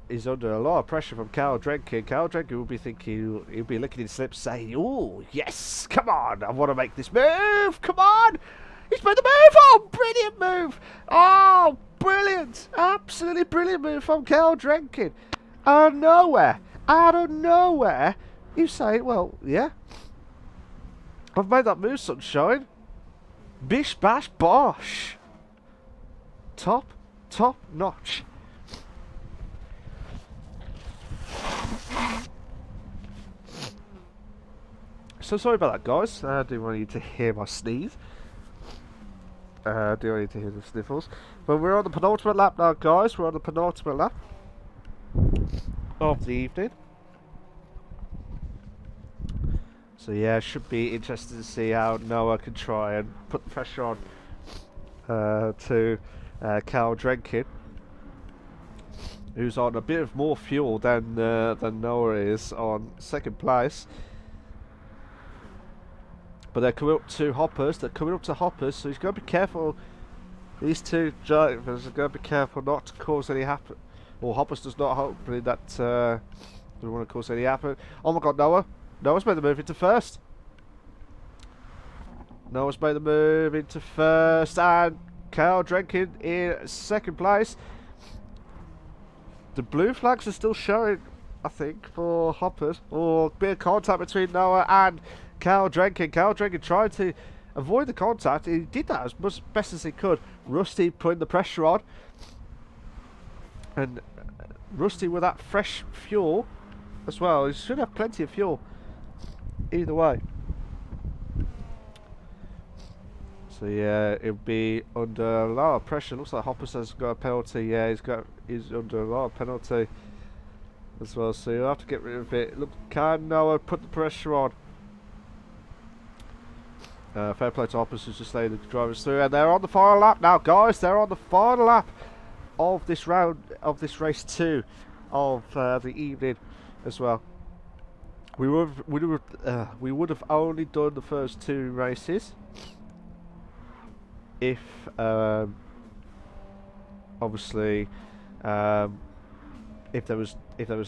Speaker 1: is under a lot of pressure from Carl Drenkin. Carl Drenkin will be thinking, he'll be licking his lips, saying, "Oh yes, come on! I want to make this move. Come on! He's made the move! Oh, brilliant move! Oh, brilliant! Absolutely brilliant move from Carl Drenkin. Out of nowhere, you say, well, yeah, I've made that move, sunshine. Bish bash bosh. Top notch." So sorry about that, guys. I do want you to hear my sneeze. Do I need to hear the sniffles? But we're on the penultimate lap now, guys. We're on the penultimate lap of the evening. So yeah, should be interested to see how Noah can try and put the pressure on to Carl Drenkin, who's on a bit of more fuel than Noah is on second place. But they're coming up to Hoppers. So he's got to be careful. These two drivers are going to be careful not to cause any happen. Or Hoppers does not hopefully that doesn't want to cause any happen. Oh my God, Noah! Noah's made the move into first. Noah's made the move into first, and Carl Drenkin in second place. The blue flags are still showing, I think, for Hoppers. Or a bit of contact between Noah and Carl Drenkin. Carl Drenkin tried to avoid the contact. He did that as much best as he could. Rusty putting the pressure on, and Rusty with that fresh fuel as well. He should have plenty of fuel either way. So yeah, it'll be under a lot of pressure. Looks like Hoppers has got a penalty. Yeah, he's under a lot of penalty as well. So you'll have to get rid of it. Look, can Noah put the pressure on? Fair play to Hoppers, who's just letting the drivers through, and they're on the final lap now, guys. They're on the final lap of this round, of this race 2 of the evening as well. We would have only done the first 2 races if obviously if there was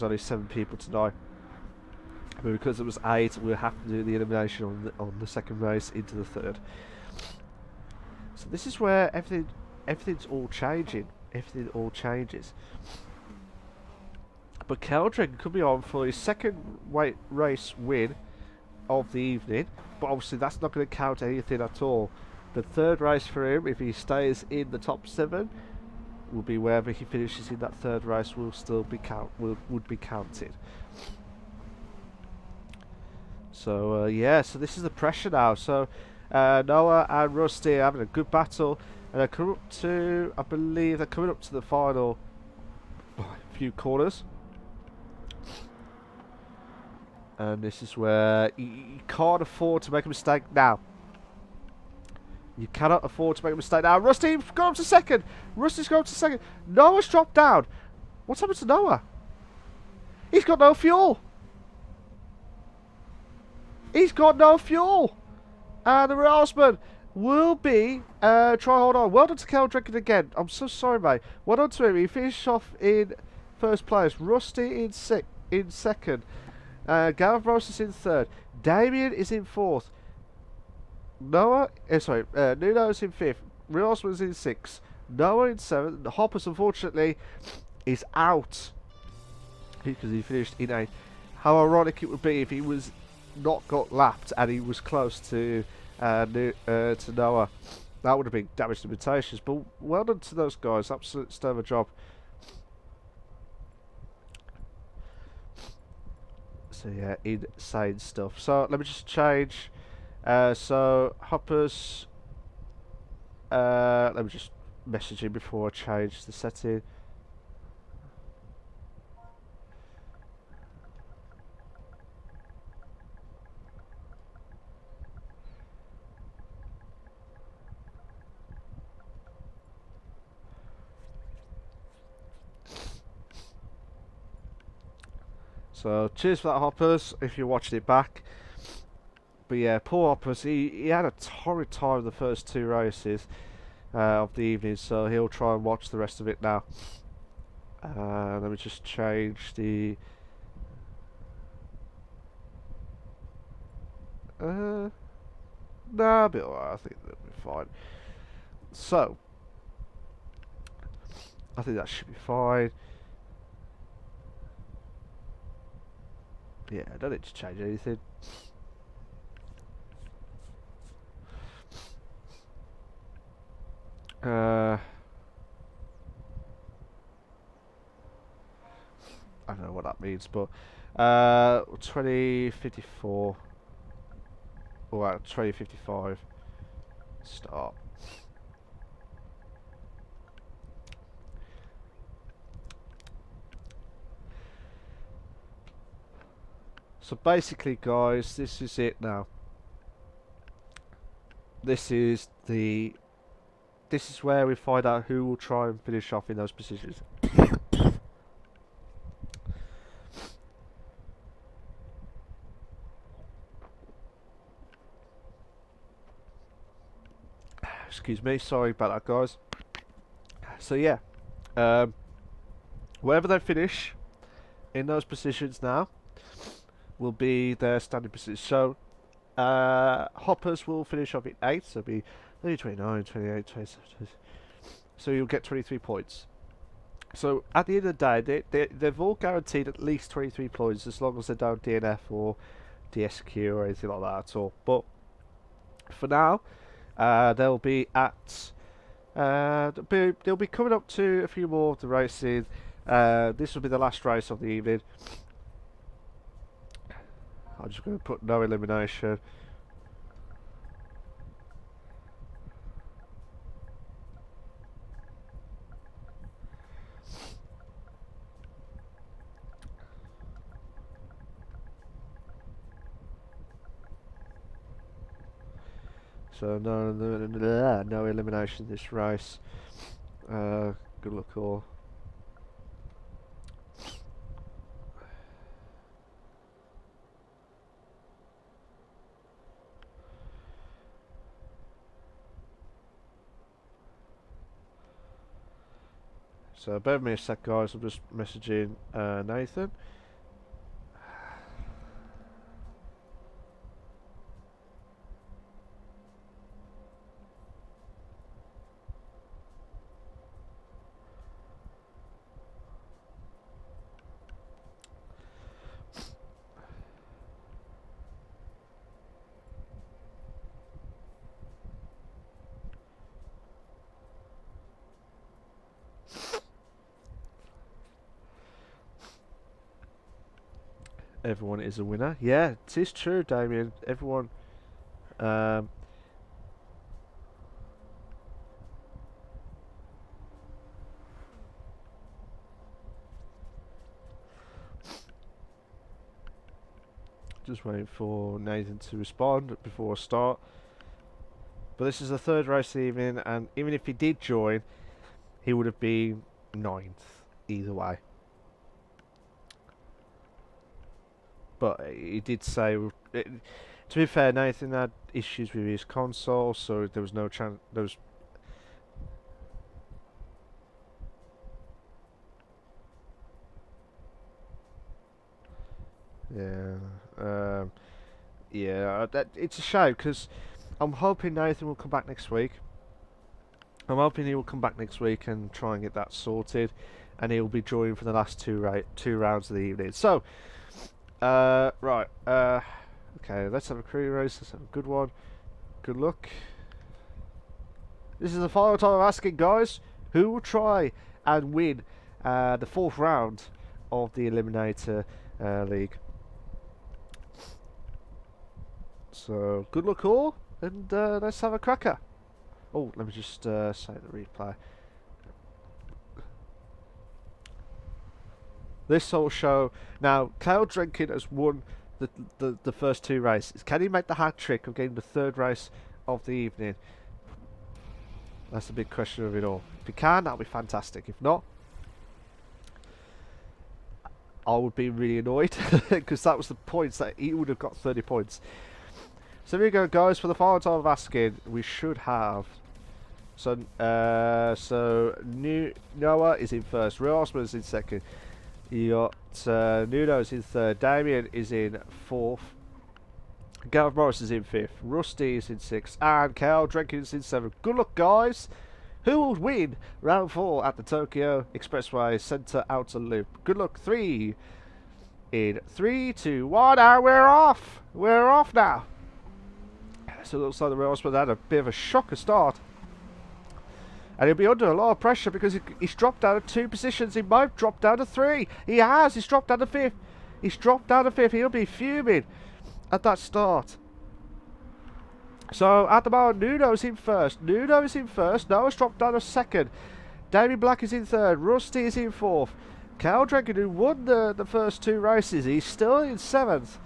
Speaker 1: only 7 people to die. But because it was 8, we'll have to do the elimination on the second race into the third. So this is where everything's all changing. Everything all changes. But Keldrick could be on for his second race win of the evening, but obviously that's not going to count anything at all. The third race for him, if he stays in the top 7, will be wherever he finishes in that third race will still be would be counted. So yeah, so this is the pressure now. So Noah and Rusty are having a good battle, and they're coming up to, I believe they're coming up to the final few corners. And this is where you can't afford to make a mistake now. You cannot afford to make a mistake now. Rusty's gone up to second. Rusty's gone up to second. Noah's dropped down. What's happened to Noah? He's got no fuel. He's got no fuel. And the Railsman will be try hold on. Well done to Kel Drenkin again. I'm so sorry, mate. Well done to him. He finished off in first place. Rusty in second. Gareth Rose in third. Damien is in fourth. Nuno's in fifth. Railsman's in sixth. Noah in seventh. Hoppers, unfortunately, is out because he finished in eighth. How ironic it would be if he was not got lapped and he was close to Noah. That would have been damage limitations. But well done to those guys. Absolute stellar job. So yeah, insane stuff. So let me just change. So Hoppers. Let me just message him before I change the setting. So cheers for that, Hoppers, if you're watching it back. But yeah, poor Hoppers, he had a torrid time the first 2 races of the evening, so he'll try and watch the rest of it now. Let me just change the... nah, I'll be alright, I think that'll be fine. So, I think that should be fine. Yeah, I don't need to change anything. I don't know what that means, but 2054 or 2055 start. So basically, guys, this is it now. This is where we find out who will try and finish off in those positions. Excuse me, sorry about that, guys. So yeah, wherever they finish in those positions now will be their standing position. So Hoppers will finish off at 8, so it'll be 30, 29, 28, 27. So you'll get 23 points. So at the end of the day, they've all guaranteed at least 23 points as long as they don't DNF or DSQ or anything like that at all. But for now, they'll be at they'll be coming up to a few more of the races. This will be the last race of the evening. I'm just going to put no elimination. So no elimination this race. Good luck all. So bear with me a sec, guys. I'm just messaging Nathan. Everyone is a winner. Yeah, it is true, Damien. Everyone. Just waiting for Nathan to respond before I start. But this is the 3rd race of the evening, and even if he did join, he would have been 9th either way. But he did say, to be fair, Nathan had issues with his console, so there was no chance. There was. Yeah. Yeah. It's a shame because I'm hoping Nathan will come back next week. I'm hoping he will come back next week and try and get that sorted, and he'll be joining for the last two rounds of the evening. So. Right, okay, let's have a crew race, let's have a good one. Good luck. This is the final time I'm asking, guys, who will try and win the 4th round of the Eliminator League. So, good luck all, and let's have a cracker. Oh, let me just say the replay. This whole show. Now, Kyle Drenkin has won the first 2 races. Can he make the hat trick of getting the 3rd race of the evening? That's the big question of it all. If he can, that'll be fantastic. If not, I would be really annoyed because that was the points that he would have got 30 points. So here we go, guys. For the final time of asking, we should have. So Noah is in first. Real Osman is in second. You got Nuno is in third. Damien is in fourth. Gareth Morris is in fifth. Rusty is in sixth. And Cal Jenkins is in seventh. Good luck, guys. Who will win round 4 at the Tokyo Expressway Centre Outer Loop? Good luck. 3 in 3, 2, 1, and we're off. We're off now. So it looks like the Real Osman had a bit of a shocker start. And he'll be under a lot of pressure because he's dropped down to 2 positions. He might drop down to 3. He has. He's dropped down to 5th. He's dropped down to 5th. He'll be fuming at that start. So at the moment, Nuno's in first. Nuno is in first. Noah's dropped down to 2nd. Damien Black is in 3rd. Rusty is in 4th. Cal Dragon, who won the first 2 races, he's still in 7th.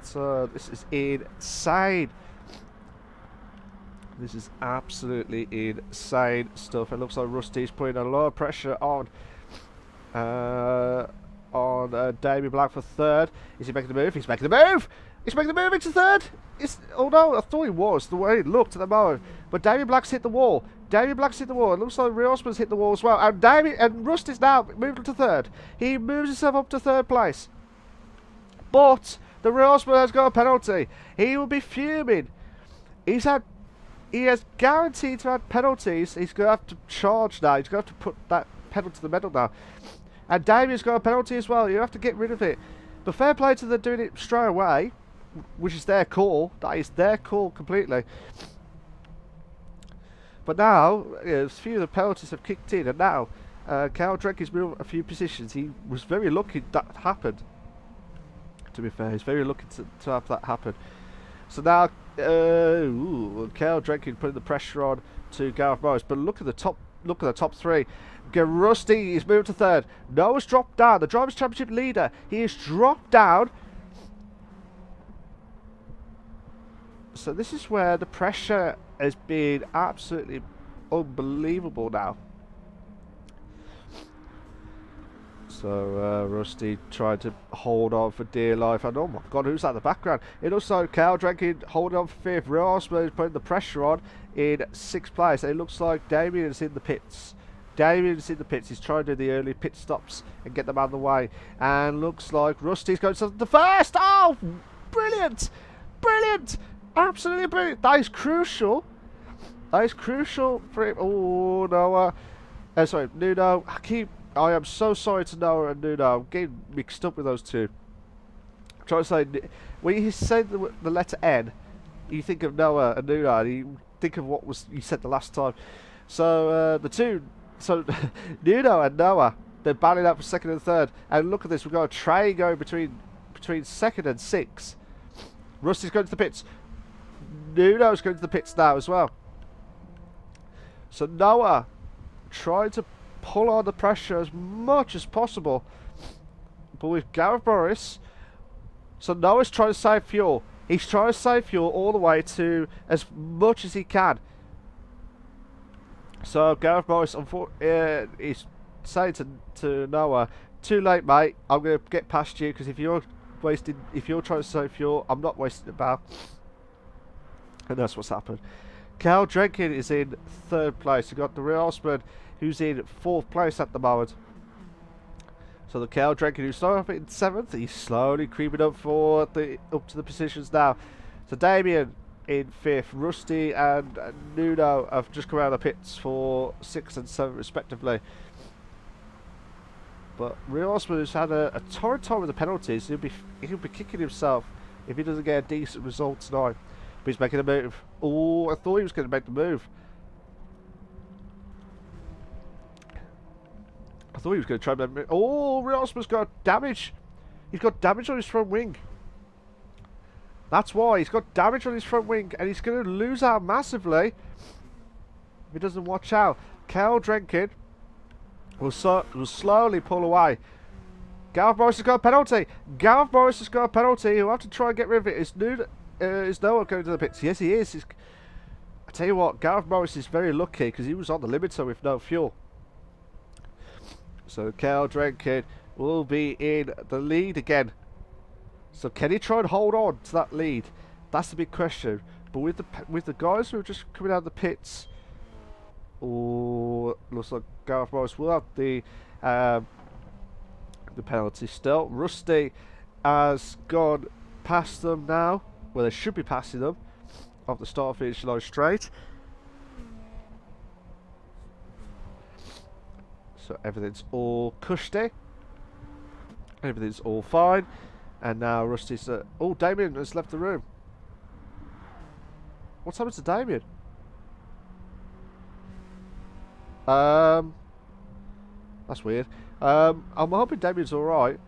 Speaker 1: So this is insane. This is absolutely insane stuff. It looks like Rusty's putting a lot of pressure on Damien Black for 3rd. Is he making the move? He's making the move! He's making the move into 3rd! Oh no, I thought he was, the way it looked at the moment. But Damien Black's hit the wall. Damien Black's hit the wall. It looks like Real Osman's hit the wall as well. And Rusty's now moved up to 3rd. He moves himself up to 3rd place. But the Real Osman has got a penalty. He will be fuming. He has guaranteed to have penalties. He's going to have to charge now. He's going to have to put that pedal to the metal now. And Damien's got a penalty as well. You have to get rid of it. But fair play to them doing it straight away, which is their call. That is their call completely. But now, a few of the penalties have kicked in, and now Cal Drenkin's moved a few positions. He was very lucky that happened. To be fair, he's very lucky to have that happen. So now, Cal Drenkin putting the pressure on to Gareth Morris. But look at the top. Look at the top 3. Rusty is moved to 3rd. Noah's dropped down. The Drivers' Championship leader. He has dropped down. So this is where the pressure has been absolutely unbelievable now. So Rusty tried to hold on for dear life. And oh my god, who's that in the background? It looks like Cal Drenkin holding on for 5th. Real Osman is putting the pressure on in 6th place. And it looks like Damien is in the pits. Damien's in the pits. He's trying to do the early pit stops and get them out of the way. And looks like Rusty's going to the first. Oh, brilliant! Brilliant! Absolutely brilliant. That is crucial. That is crucial for him. Oh, Noah. Sorry, Nuno. I am so sorry to Noah and Nuno. I'm getting mixed up with those two. I'm trying to say, when you say the letter N, you think of Noah and Nuno, and you think of what was you said the last time. So So Nuno and Noah, they're battling out for 2nd and 3rd. And look at this, we've got a train going between 2nd and 6th. Rusty's going to the pits. Nuno's going to the pits now as well. So Noah trying to pull on the pressure as much as possible. But with Gareth Morris, so Noah's trying to save fuel. He's trying to save fuel all the way to as much as he can. So Gareth Morris, he's saying to Noah, "Too late, mate. I'm going to get past you because if you're trying to save fuel, I'm not wasting it back." And that's what's happened. Cal Drenkin is in 3rd place. You've got the Real Osman, who's in 4th place at the moment. So the Cal Drenkin, who started off in 7th, he's slowly creeping up to the positions now. So Damien in 5th, Rusty and Nuno have just come out of the pits for 6th and 7th respectively. But Real Osman has had a torrid time with the penalties. He'll be kicking himself if he doesn't get a decent result tonight. But he's making a move. Oh, I thought he was going to make the move. I thought he was going to try and make the move. Oh, Real Osman's got damage. He's got damage on his front wing. That's why he's got damage on his front wing, and he's going to lose out massively if he doesn't watch out. Cal Drenkin will slowly pull away. Gareth Morris has got a penalty. Gareth Morris has got a penalty. He'll have to try and get rid of it. Is Noah going to the pits? Yes, he is. I tell you what, Gareth Morris is very lucky because he was on the limiter with no fuel. So Cal Drenkin will be in the lead again. So can he try and hold on to that lead? That's the big question. But with the guys who are just coming out of the pits, oh, looks like Gareth Morris will have the penalty still. Rusty has gone past them now. Well, they should be passing them off the start finish line straight. So everything's all cushy. Everything's all fine. And now Rusty's... oh, Damien has left the room. What's happened to Damien? That's weird. I'm hoping Damien's alright.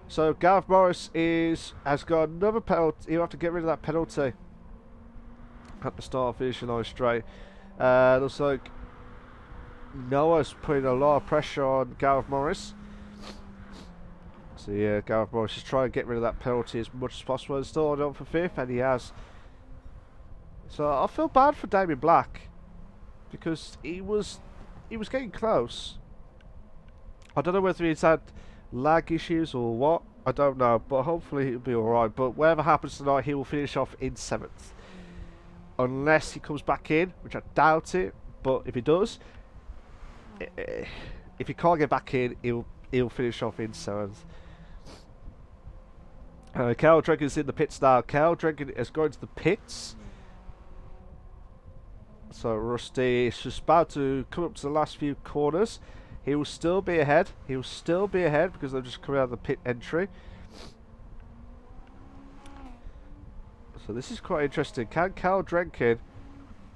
Speaker 1: So Gareth Morris has got another penalty. He'll have to get rid of that penalty at the start, finishing line straight. Looks like Noah's putting a lot of pressure on Gareth Morris. So yeah, Gareth Morris is trying to get rid of that penalty as much as possible. He's still on for 5th, and he has. So I feel bad for Damien Black because he was getting close. I don't know whether he's had lag issues or what. I don't know, but hopefully he'll be alright. But whatever happens tonight, he will finish off in 7th. Unless he comes back in, which I doubt it. But if he does, if he can't get back in, he'll finish off in 7th. Cal Drenkin's in the pits now. Cal Drenkin is going to the pits. So Rusty is just about to come up to the last few corners. He will still be ahead. He will still be ahead because they've just come out of the pit entry. So this is quite interesting. Can Cal Drenkin...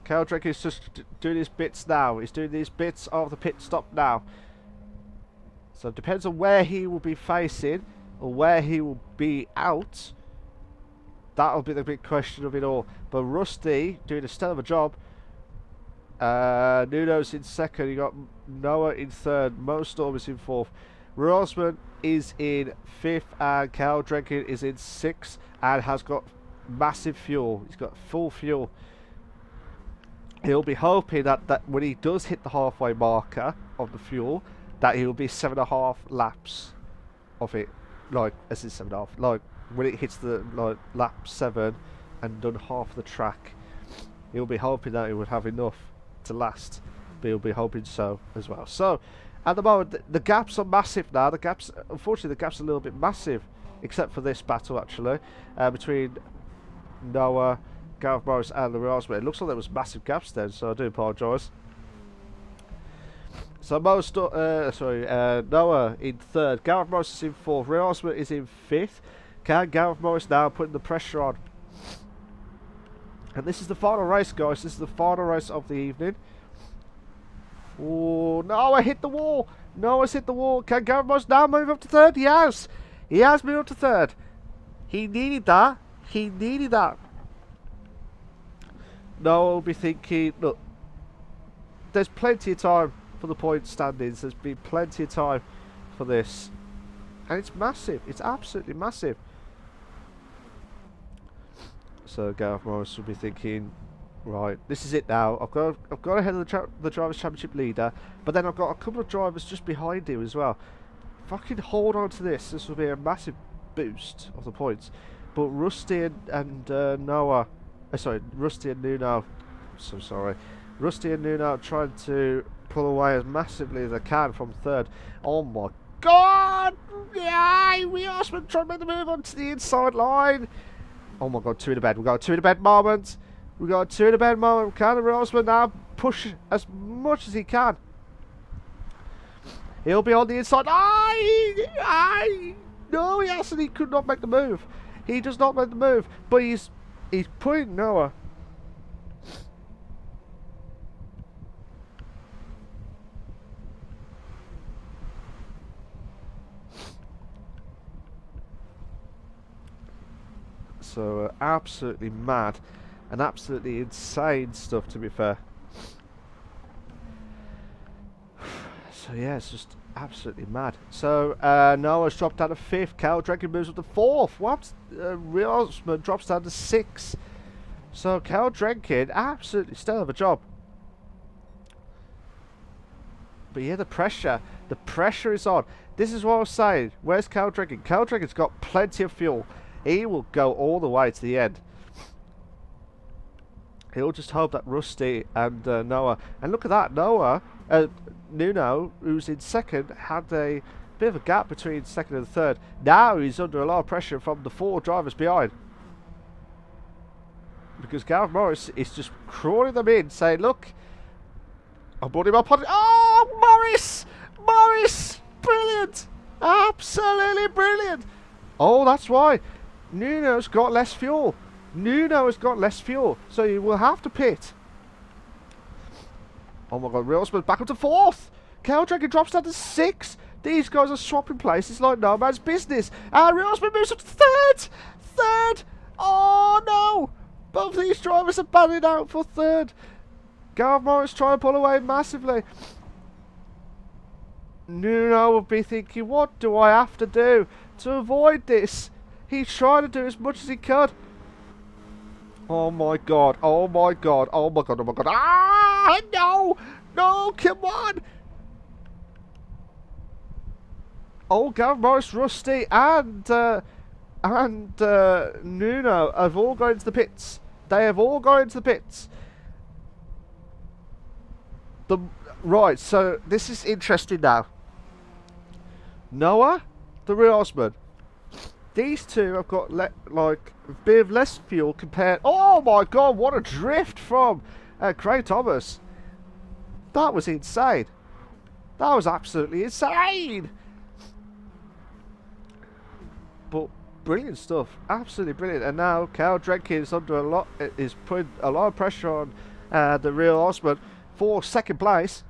Speaker 1: Cal Drenkin is just doing his bits now. He's doing these bits of the pit stop now. So it depends on where he will be facing or where he will be out. That'll be the big question of it all. But Rusty doing a stellar job. Nuno's in 2nd. You got Noah in 3rd. Mo Storm is in 4th. Rosman is in 5th, and Cal Drenkin is in 6th and has got massive fuel. He's got full fuel. He'll be hoping that when he does hit the halfway marker of the fuel, that he'll be 7.5 laps of it. Like, as in 7.5. Like, when it hits the lap 7 and done half the track, he'll be hoping that he would have enough to last. But he'll be hoping so as well. So, at the moment, the gaps are massive now. Unfortunately, the gaps are a little bit massive, except for this battle, actually, between Noah, Gareth Morris and the Rosman. It looks like there was massive gaps then, so I do apologise. So Noah in 3rd, Gareth Morris is in 4th, Rosman is in 5th. Can Gareth Morris now putting the pressure on? And this is the final race, guys. This is the final race of the evening. Oh, Noah hit the wall. Noah's hit the wall. Can Gareth Morris now move up to 3rd? He has. He has moved up to 3rd. He needed that. He needed that. Noah will be thinking, look, there's plenty of time for the point standings. There's been plenty of time for this. And it's massive. It's absolutely massive. So Gareth Morris will be thinking, right, this is it now. I've got ahead of the Drivers' Championship leader, but then I've got a couple of drivers just behind him as well. If I can hold on to this, this will be a massive boost of the points. But Rusty and Noah, Rusty and Nuno, Rusty and Nuno are trying to pull away as massively as they can from 3rd. Oh my God! Yeah, we are trying to make the move onto the inside line. Oh my God, 2 in the bed. We've got a 2 in the bed moment. We've got a 2 in the bed moment. Can Rosman now push as much as he can? He'll be on the inside. No, he hasn't. He could not make the move. He does not make the move. But he's putting Noah. So absolutely mad and absolutely insane stuff, to be fair. So yeah, it's just absolutely mad. So Noah's dropped down to 5th. Cal Drenkin moves up to 4th. What? Rosman drops down to 6th. So Cal Drenkin, absolutely stellar of a job. But yeah, the pressure is on. This is what I was saying. Where's Cal Dragon? Cal Dragon's got plenty of fuel. He will go all the way to the end. He'll just hope that Rusty and Noah, and look at that, Noah, Nuno, who's in second, had a bit of a gap between second and third. Now he's under a lot of pressure from the 4 drivers behind, because Gareth Morris is just crawling them in, saying, look, I'm putting him up on it. Oh, Morris! Morris! Brilliant! Absolutely brilliant! Oh, that's why. Nuno's got less fuel. Nuno has got less fuel, so he will have to pit. Oh my god, Reelsman's back up to 4th. Cal Dragon drops down to 6th. These guys are swapping places like no man's business. And Reelsman moves up to 3rd. 3rd! Oh no! Both of these drivers are batting out for 3rd. Gareth Morris trying to pull away massively. Nuno will be thinking, what do I have to do to avoid this? He's trying to do as much as he could. Oh my god, oh my god, oh my god, oh my god. Ah, no! No, come on! Oh, Gareth Morris, Rusty, and Nuno have all gone into the pits. They have all gone into the pits. Right, so this is interesting now. Noah, the Reelsman. These two have got like a bit of less fuel compared. Oh my god, what a drift from Craig Thomas. That was insane. That was absolutely insane. But brilliant stuff, absolutely brilliant. And now Cal Drenkin is putting a lot of pressure on the Reelsman for 2nd place.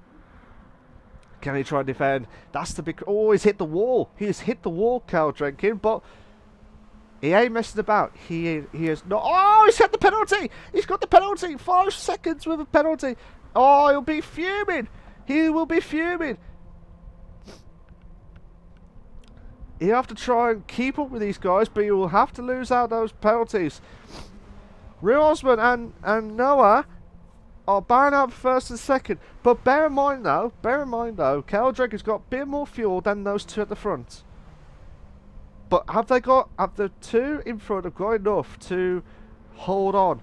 Speaker 1: Can he try and defend? That's the big. Oh, he's hit the wall. He's hit the wall, Cal Drenkin, but he ain't messing about. He has not. Oh, he's hit the penalty. He's got the penalty. 5 seconds with a penalty. Oh, he'll be fuming. He will be fuming. He'll have to try and keep up with these guys, but he will have to lose out those penalties. Reelsman and Noah are bowing out for 1st and 2nd. But bear in mind though, Cal Drake has got a bit more fuel than those 2 at the front. But have the 2 in front have got enough to hold on?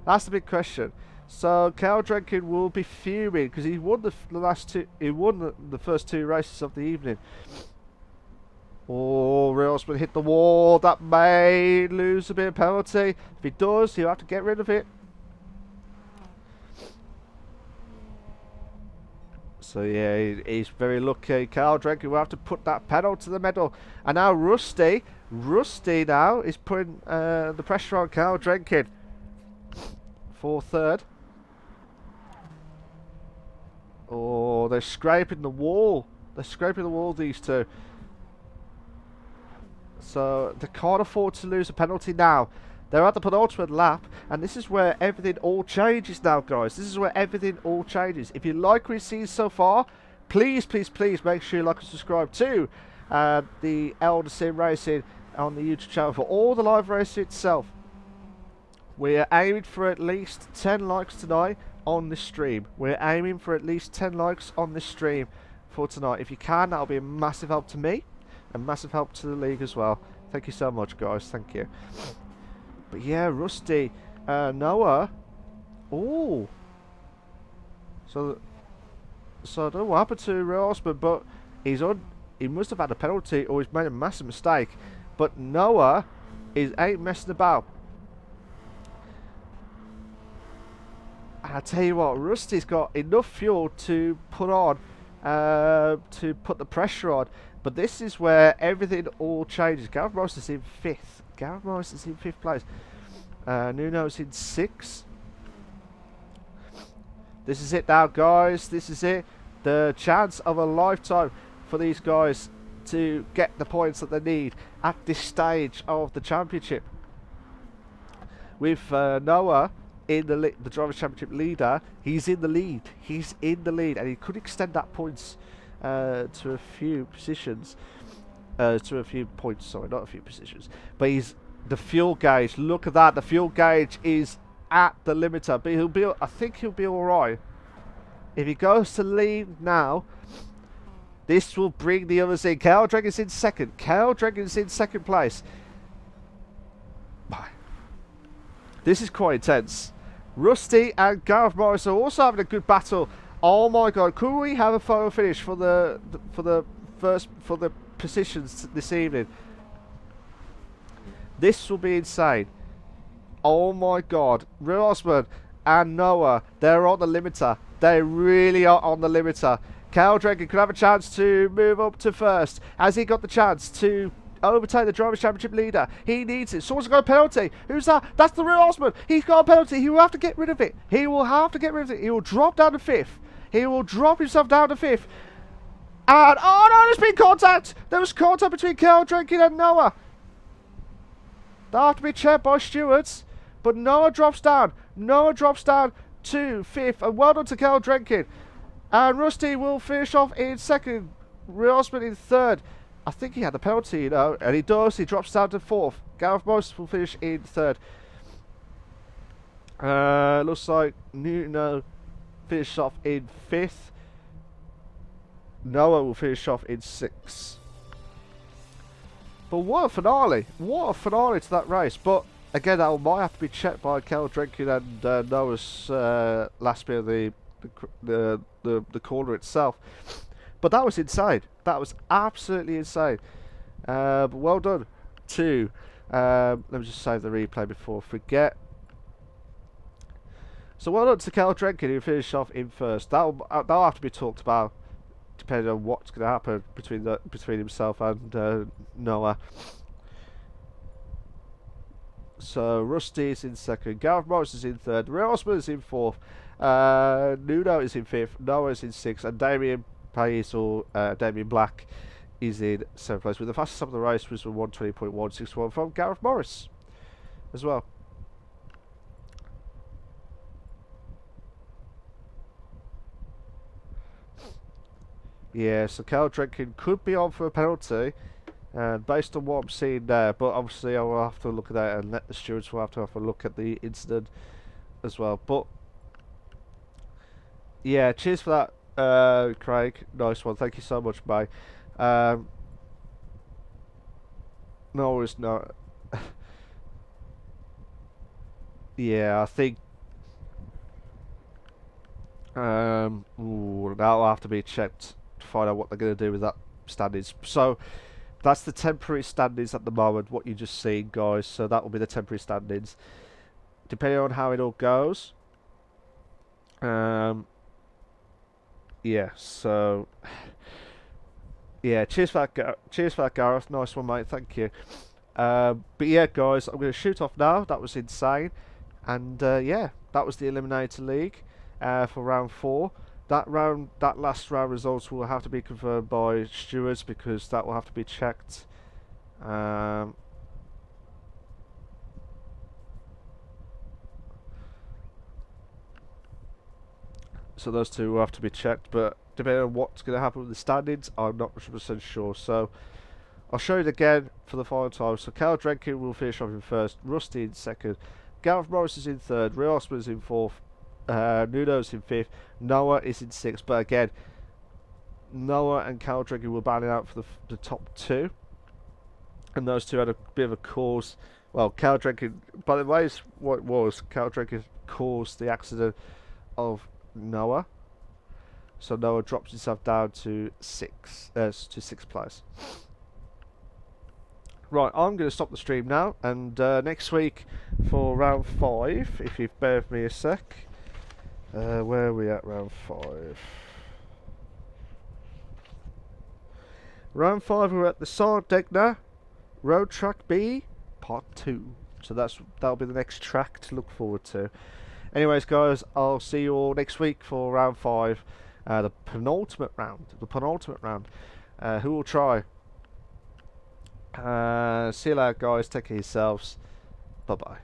Speaker 1: That's the big question. So Cal Drenkin will be fuming because he won the last 2. He won the first 2 races of the evening. Oh, Reelsman hit the wall. That may lose a bit of penalty. If he does, he'll have to get rid of it. So yeah, he's very lucky. Cal Drenkin will have to put that pedal to the metal. And now Rusty now is putting the pressure on Cal Drenkin for 3rd. Oh, they're scraping the wall. They're scraping the wall, these 2. So they can't afford to lose a penalty now. They're at the penultimate lap, and this is where everything all changes now, guys. This is where everything all changes. If you like what you've seen so far, please, please, please make sure you like and subscribe to the Elder Sim Racing on the YouTube channel for all the live racing itself. We're aiming for at least 10 likes tonight on this stream. We're aiming for at least 10 likes on this stream for tonight. If you can, that'll be a massive help to me, and massive help to the league as well. Thank you so much, guys. Thank you. But yeah, Rusty, Noah. Oh, so I don't know what happened to Reelsman, but he must have had a penalty or he's made a massive mistake. But Noah ain't messing about. And I tell you what, Rusty's got enough fuel to put on, to put the pressure on. But this is where everything all changes. Gareth Morris is in 5th. Gareth Morris is in 5th place. Nuno's in 6th. This is it now, guys. This is it. The chance of a lifetime for these guys to get the points that they need at this stage of the championship. With Noah in the Drivers' Championship leader, he's in the lead. He's in the lead, and he could extend that points to a few positions. To a few points, sorry, not a few positions. But he's the fuel gauge. Look at that. The fuel gauge is at the limiter. But I think he'll be all right. If he goes to lead now, this will bring the others in. Kyle Dragon's in second. Kyle Dragon's in second place. This is quite intense. Rusty and Gareth Morris are also having a good battle. Oh my god, could we have a photo finish for the positions this evening? This will be insane. Oh my god, Real Osman and Noah, they're on the limiter. They really are on the limiter. Kyle Dragon could have a chance to move up to first. Has he got the chance to overtake the Drivers' Championship leader? He needs it. Someone's got a penalty. Who's that? That's the Real Osman. He's got a penalty. He will have to get rid of it. He will have to get rid of it. He will drop down to fifth. He will drop himself down to fifth. And, oh no, there's been contact. There was contact between Kyle Dragon and Noah. They'll have to be checked by stewards. But Noah drops down. Noah drops down to fifth. And well done to Kyle Dragon. And Rusty will finish off in second. Real Osman in third. I think he had a penalty, you know, and he does. He drops down to fourth. Gareth Morris will finish in third. Looks like Nuno finished off in fifth. Noah will finish off in sixth. But what a finale! What a finale to that race. But again, that might have to be checked by Kel Drinking and Noah's last bit of the corner itself. But that was insane. That was absolutely insane. But well done to. Let me just save the replay before I forget. So well done to Kel Drenkin, who finished off in first. That'll have to be talked about, depending on what's going to happen between himself and Noah. So Rusty is in second, Gareth Morris is in third, Real Osman is in fourth, Nuno is in fifth, Noah is in sixth, and Damien Pais or Damien Black is in seventh place. With the fastest time of the race was 120.161 from Gareth Morris as well. Yeah, so Cal Drenkin could be on for a penalty, and based on what I'm seeing there, but obviously I will have to look at that and let the stewards will have to have a look at the incident as well. But yeah, cheers for that, Craig. Nice one. Thank you so much, mate. No, it's not. Yeah, I think. That'll have to be checked to find out what they're going to do with that standings. So that's the temporary standings at the moment, what you just seen, guys. So that will be the temporary standings, depending on how it all goes. Yeah, so yeah, cheers for that, Gareth. Nice one, mate. Thank you. But yeah, guys, I'm going to shoot off now. That was insane. And yeah, that was the Eliminator League for round 4. That last round results will have to be confirmed by stewards, because that will have to be checked. So those two will have to be checked, but depending on what's going to happen with the standings, I'm not 100% sure. So I'll show it again for the final time. So Cal Drenkin will finish off in first, Rusty in second, Gareth Morris is in third, Ray Osman is in fourth, Nuno's in fifth, Noah is in sixth. But again, Noah and Cal Drenkin were battling out for the top 2, and those two had a bit of a cause. Well, Cal Drenkin, by the way, what it was, Cal Drenkin caused the accident of Noah, so Noah drops himself down to sixth place. Right, I'm going to stop the stream now, and next week for round 5, if you bear with me a sec, where are we at round 5? Round 5, we're at the Sardegna Road Track B Part 2. So that'll be the next track to look forward to. Anyways, guys, I'll see you all next week for round 5, the penultimate round. Who will try? See you later, guys. Take care of yourselves. Bye bye.